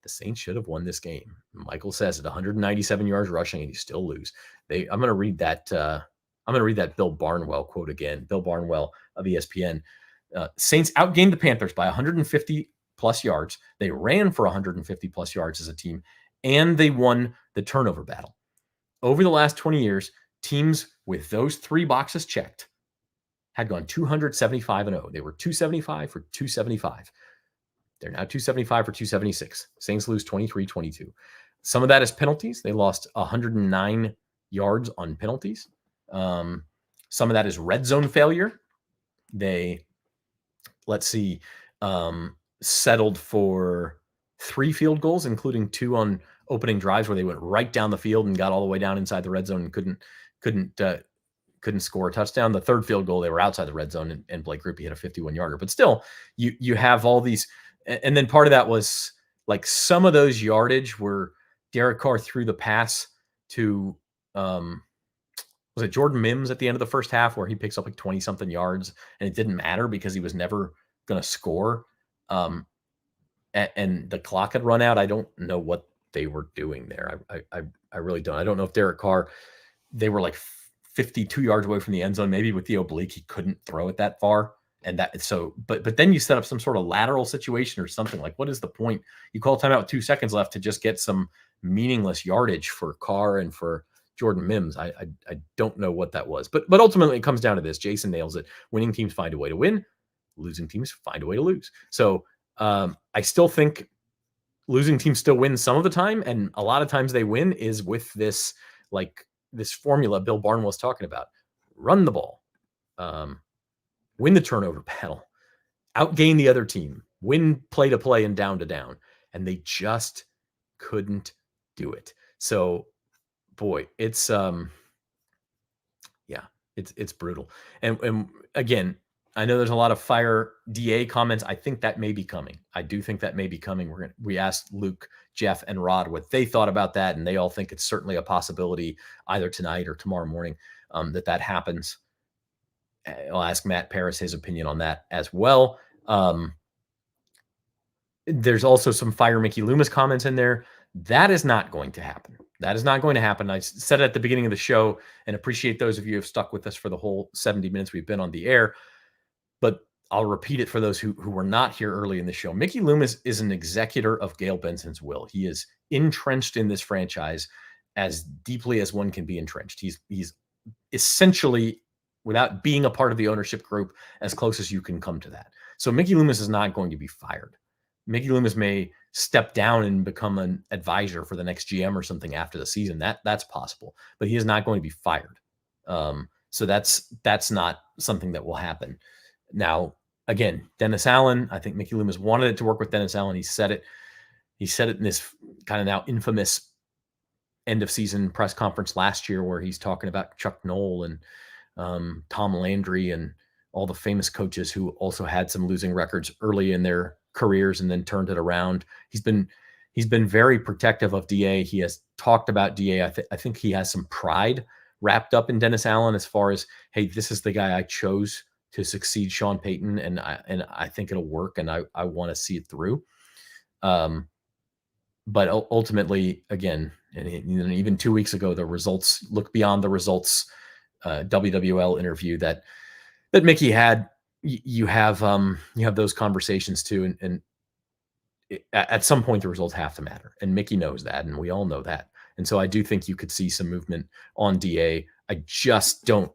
the Saints should have won this game. Michael says at 197 yards rushing, and you still lose. I'm going to read that. I'm going to read that Bill Barnwell quote again. Bill Barnwell of ESPN. Saints outgained the Panthers by 150 plus yards. They ran for 150 plus yards as a team, and they won the turnover battle. Over the last 20 years, teams with those 3 boxes checked had gone 275-0. They were 275 for 275. They're now 275 for 276. Saints lose 23-22. Some of that is penalties. They lost 109 yards on penalties. Some of that is red zone failure. They, settled for 3 field goals, including 2 on opening drives where they went right down the field and got all the way down inside the red zone and couldn't score a touchdown. The 3rd field goal, they were outside the red zone, and Blake Grippy hit a 51-yarder. But still, you have all these. And then part of that was like some of those yardage where Derek Carr threw the pass to, was it Jordan Mims at the end of the first half, where he picks up like 20-something yards, and it didn't matter because he was never going to score. and the clock had run out. I don't know what they were doing there. I really don't. I don't know if Derek Carr, they were like 52 yards away from the end zone. Maybe with the oblique, he couldn't throw it that far. And that, so, but then you set up some sort of lateral situation or something. Like, what is the point? You call timeout with 2 seconds left to just get some meaningless yardage for Carr and for Jordan Mims. I don't know what that was, but ultimately it comes down to this. Jason nails it. Winning teams find a way to win. Losing teams find a way to lose. So I still think losing teams still win some of the time. And a lot of times they win is with this, like this formula Bill Barn was talking about. Run the ball. Win the turnover battle, outgain the other team, win play to play and down to down. And they just couldn't do it. So boy, it's brutal. And again, I know there's a lot of fire DA comments. I think that may be coming. I do think that may be coming. We asked Luke, Jeff, and Rod what they thought about that, and they all think it's certainly a possibility either tonight or tomorrow morning that happens. I'll ask Matt Paris his opinion on that as well. There's also some fire Mickey Loomis comments in there. That is not going to happen. That is not going to happen. I said it at the beginning of the show, and appreciate those of you who have stuck with us for the whole 70 minutes we've been on the air. But I'll repeat it for those who were not here early in the show. Mickey Loomis is an executor of Gayle Benson's will. He is entrenched in this franchise as deeply as one can be entrenched. He's essentially, without being a part of the ownership group, as close as you can come to that. So Mickey Loomis is not going to be fired. Mickey Loomis may step down and become an advisor for the next GM or something after the season. That's possible, but he is not going to be fired. So that's not something that will happen. Now, again, Dennis Allen, I think Mickey Loomis wanted it to work with Dennis Allen. He said it in this kind of now infamous end of season press conference last year, where he's talking about Chuck Noll and Tom Landry and all the famous coaches who also had some losing records early in their careers and then turned it around. He's been very protective of DA. He has talked about DA. I think he has some pride wrapped up in Dennis Allen as far as, hey, this is the guy I chose to succeed Sean Payton, and I think it'll work, and I want to see it through. But ultimately, again, and even 2 weeks ago, the results look beyond the results. WWL interview that Mickey had. You have those conversations too, and at some point the results have to matter, and Mickey knows that, and we all know that. And so I do think you could see some movement on DA. I just don't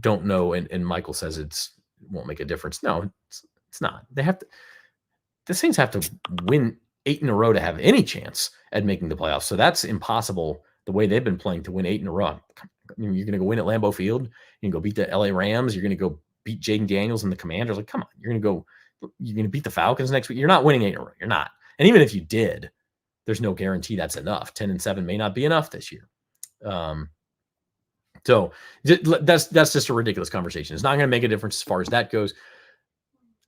know. And Michael says it won't make a difference. No, it's not. The Saints have to win 8 in a row to have any chance at making the playoffs. So that's impossible the way they've been playing to win 8 in a row. You're going to go win at Lambeau Field. You're going to go beat the LA Rams. You're going to go beat Jaden Daniels and the Commanders. Like, come on, you're going to beat the Falcons next week. You're not winning 8 in a row. You're not. And even if you did, there's no guarantee that's enough. 10-7 may not be enough this year. So that's just a ridiculous conversation. It's not going to make a difference as far as that goes.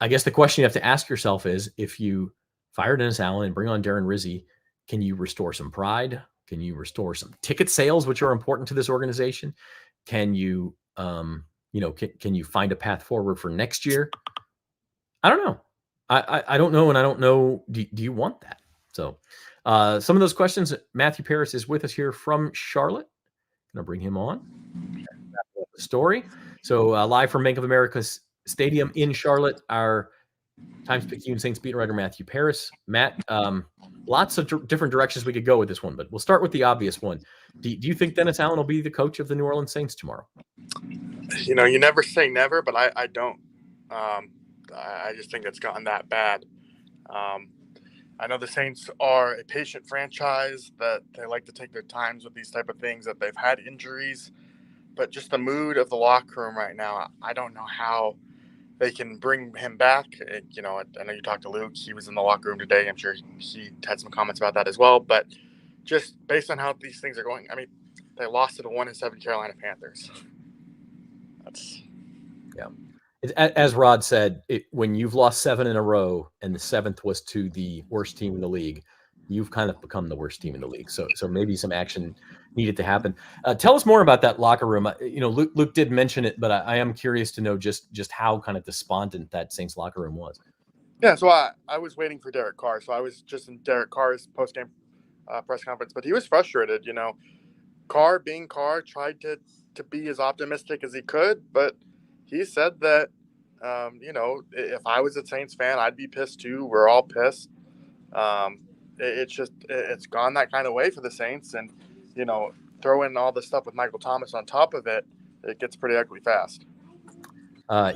I guess the question you have to ask yourself is, if you fire Dennis Allen and bring on Darren Rizzi, can you restore some pride? Can you restore some ticket sales, which are important to this organization? Can you, can you find a path forward for next year? I don't know. I don't know. And I don't know. Do you want that? So some of those questions, Matthew Paris is with us here from Charlotte. Going to bring him on. Story. So live from Bank of America's Stadium in Charlotte, our Times-Picayune Saints beat writer Matthew Paris. Matt, lots of different directions we could go with this one, but we'll start with the obvious one. Do you think Dennis Allen will be the coach of the New Orleans Saints tomorrow?
You never say never, but I don't. I just think it's gotten that bad. I know the Saints are a patient franchise, that they like to take their times with these type of things, that they've had injuries, but just the mood of the locker room right now, I don't know how they can bring him back. I know you talked to Luke. He was in the locker room today. I'm sure he had some comments about that as well. But just based on how these things are going, I mean, they lost to the 1-7 Carolina Panthers.
Yeah. As Rod said, when you've lost 7 in a row and the 7th was to the worst team in the league, you've kind of become the worst team in the league. So maybe some action needed to happen. Tell us more about that locker room. Luke did mention it, but I am curious to know just how kind of despondent that Saints locker room was.
Yeah, so I was waiting for Derek Carr. So I was just in Derek Carr's post-game press conference, but he was frustrated. Carr, being Carr, tried to be as optimistic as he could, but he said that, if I was a Saints fan, I'd be pissed too. We're all pissed. It's gone that kind of way for the Saints, and throw in all the stuff with Michael Thomas on top of it, it gets pretty ugly fast.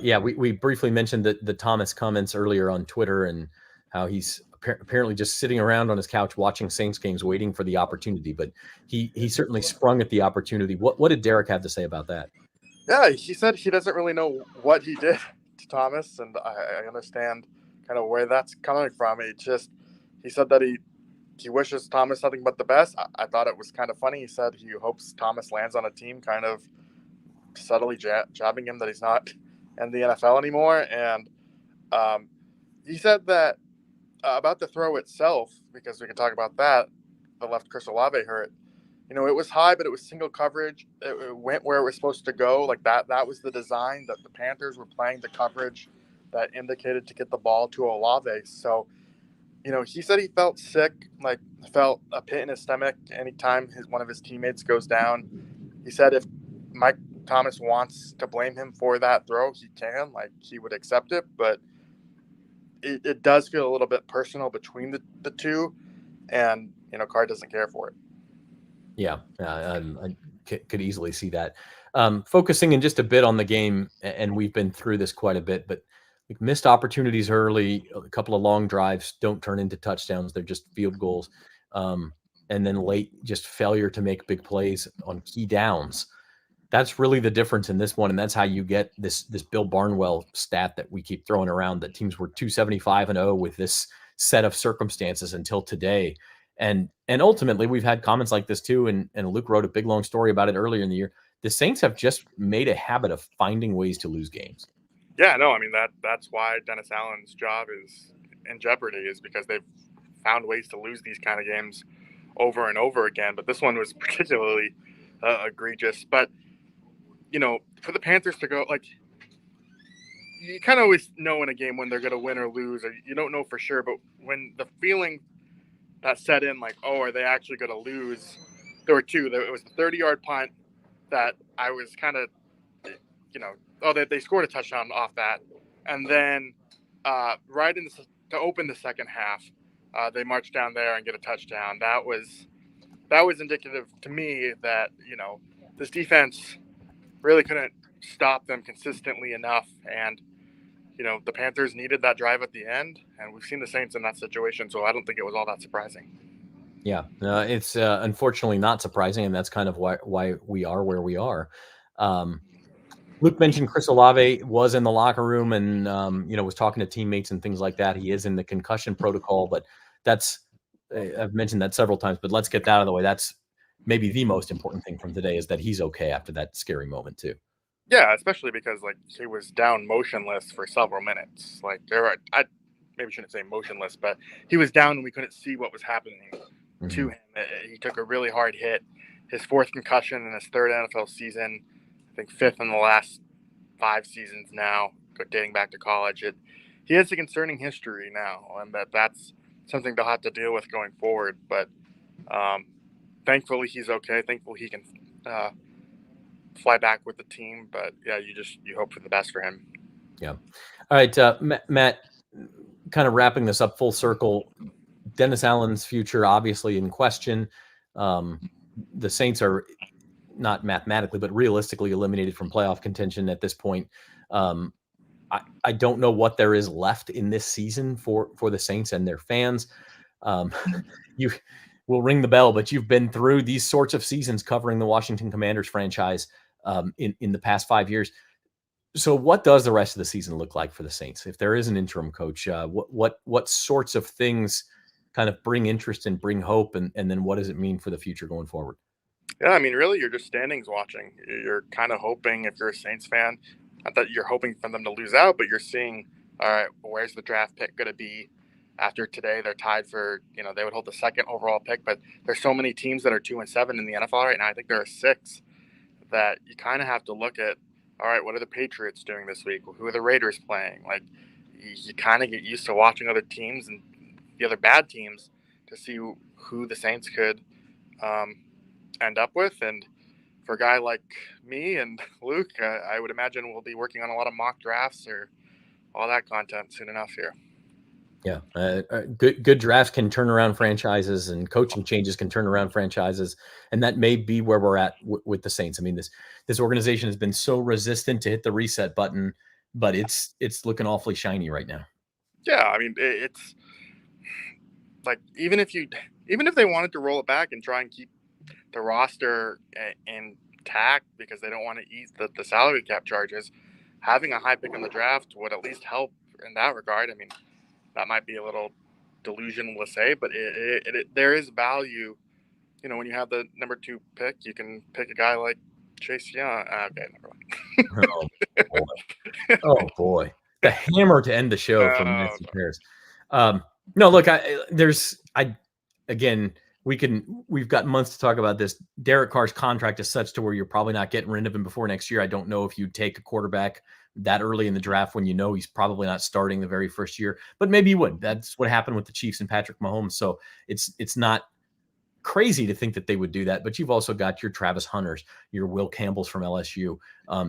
Yeah, we briefly mentioned the Thomas comments earlier on Twitter and how he's apparently just sitting around on his couch watching Saints games, waiting for the opportunity. But he certainly sprung at the opportunity. What did Derek have to say about that?
Yeah, he said he doesn't really know what he did to Thomas, and I understand kind of where that's coming from. He said that he wishes Thomas nothing but the best. I thought it was kind of funny. He said he hopes Thomas lands on a team, kind of subtly jabbing him that he's not in the NFL anymore. And he said that about the throw itself, because we can talk about that, the left Chris Olave hurt. It was high, but it was single coverage. It went where it was supposed to go. Like that was the design, that the Panthers were playing the coverage that indicated to get the ball to Olave. So, he said he felt sick, like felt a pit in his stomach anytime one of his teammates goes down. He said if Mike Thomas wants to blame him for that throw, he can. Like, he would accept it, but it does feel a little bit personal between the two, and Carr doesn't care for it.
Yeah, I could easily see that. Focusing in just a bit on the game, and we've been through this quite a bit, but missed opportunities early, a couple of long drives don't turn into touchdowns. They're just field goals. And then late, just failure to make big plays on key downs. That's really the difference in this one. And that's how you get this Bill Barnwell stat that we keep throwing around, that teams were 275-0 with this set of circumstances until today. And ultimately, we've had comments like this too. And Luke wrote a big, long story about it earlier in the year. The Saints have just made a habit of finding ways to lose games.
Yeah, no, I mean, that's why Dennis Allen's job is in jeopardy, is because they've found ways to lose these kind of games over and over again. But this one was particularly egregious. But, for the Panthers to go, like, you kind of always know in a game when they're going to win or lose, or you don't know for sure. But when the feeling that set in, like, oh, are they actually going to lose? There were two. It was the 30-yard punt that I was kind of, they scored a touchdown off that. And then right to open the second half, they marched down there and get a touchdown. That was indicative to me that, this defense really couldn't stop them consistently enough. And, the Panthers needed that drive at the end, and we've seen the Saints in that situation, so I don't think it was all that surprising.
Yeah, it's unfortunately not surprising, and that's kind of why we are where we are. Luke mentioned Chris Olave was in the locker room and, was talking to teammates and things like that. He is in the concussion protocol, but I've mentioned that several times, but let's get that out of the way. That's maybe the most important thing from today, is that he's okay after that scary moment too.
Yeah, especially because, like, he was down motionless for several minutes. Like, I maybe shouldn't say motionless, but he was down and we couldn't see what was happening to him. He took a really hard hit. His fourth concussion in his third NFL season. I think fifth in the last 5 seasons now, dating back to college. He has a concerning history now, and that's something they'll have to deal with going forward. But thankfully he's okay. Thankfully he can fly back with the team. But yeah, you hope for the best for him.
Yeah. All right, Matt, kind of wrapping this up full circle. Dennis Allen's future obviously in question. The Saints are not mathematically, but realistically eliminated from playoff contention at this point. I don't know what there is left in this season for the Saints and their fans. You will ring the bell, but you've been through these sorts of seasons covering the Washington Commanders franchise in the past 5 years. So what does the rest of the season look like for the Saints? If there is an interim coach, what sorts of things kind of bring interest and bring hope? And then what does it mean for the future going forward?
Yeah, I mean, really, you're just standings watching. You're kind of hoping, if you're a Saints fan, not that you're hoping for them to lose out, but you're seeing, all right, where's the draft pick going to be after today? They're tied for, they would hold the second overall pick, but there's so many teams that are 2-7 in the NFL right now. I think there are 6 that you kind of have to look at. All right, what are the Patriots doing this week? Who are the Raiders playing? Like, you kind of get used to watching other teams and the other bad teams to see who the Saints could end up with. And for a guy like me and Luke, I would imagine we'll be working on a lot of mock drafts or all that content soon enough here.
Yeah, good drafts can turn around franchises, and coaching changes can turn around franchises, and that may be where we're at with the Saints. I mean, this organization has been so resistant to hit the reset button, but it's looking awfully shiny right now.
Yeah, I mean, it's like even if they wanted to roll it back and try and keep the roster intact because they don't want to eat the salary cap charges, having a high pick in the draft would at least help in that regard. I mean, that might be a little delusional to say, but there is value. You know, when you have the number 2 pick, you can pick a guy like Chase Young. Okay, never mind.
Oh boy, the hammer to end the show from Matthew Paris. No, look, we've got months to talk about this. Derek Carr's contract is such to where you're probably not getting rid of him before next year. I don't know if you take a quarterback that early in the draft when you know he's probably not starting the very first year, but maybe you would. That's what happened with the Chiefs and Patrick Mahomes. So it's not crazy to think that they would do that, but you've also got your Travis Hunters, your Will Campbells from LSU.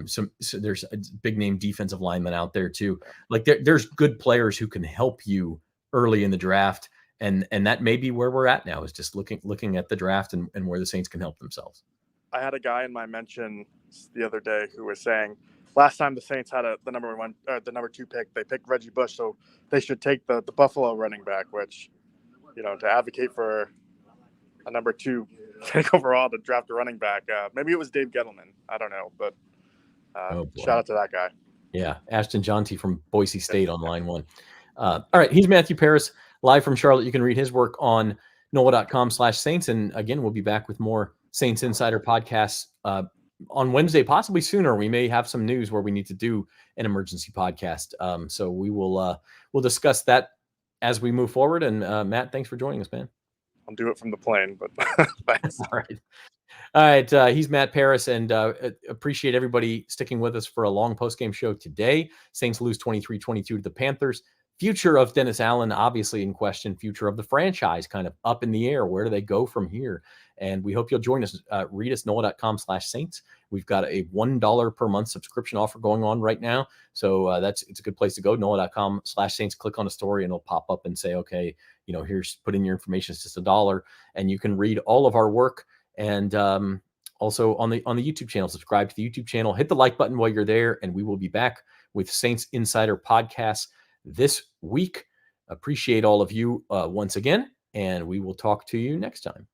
So there's a big name defensive lineman out there too. Like there's good players who can help you early in the draft. And that may be where we're at now, is just looking at the draft and where the Saints can help themselves.
I had a guy in my mention the other day who was saying last time the Saints had the number 2 pick, they picked Reggie Bush, so they should take the Buffalo running back, which, you know, to advocate for a number 2 pick overall to draft a running back. Maybe it was Dave Gettleman. I don't know, but shout out to that guy.
Yeah, Ashton Jonty from Boise State on line 1. All right, he's Matthew Paris, live from Charlotte. You can read his work on NOLA.com/Saints. And again, we'll be back with more Saints Insider podcasts on Wednesday, possibly sooner. We may have some news where we need to do an emergency podcast. So we'll discuss that as we move forward. And Matt, thanks for joining us, man.
I'll do it from the plane, but thanks.
All right. He's Matt Paris, and appreciate everybody sticking with us for a long post-game show today. Saints lose 23-22 to the Panthers. Future of Dennis Allen obviously in question. Future of the franchise kind of up in the air. Where do they go from here? And we hope you'll join us. Read us, NOLA.com/Saints. We've got a $1 per month subscription offer going on right now. So it's a good place to go. NOLA.com/Saints. Click on a story and it'll pop up and say, okay, you know, here's put in your information. It's just $1, and you can read all of our work. And also on the YouTube channel, subscribe to the YouTube channel. Hit the like button while you're there, and we will be back with Saints Insider podcasts this week. Appreciate all of you once again, and we will talk to you next time.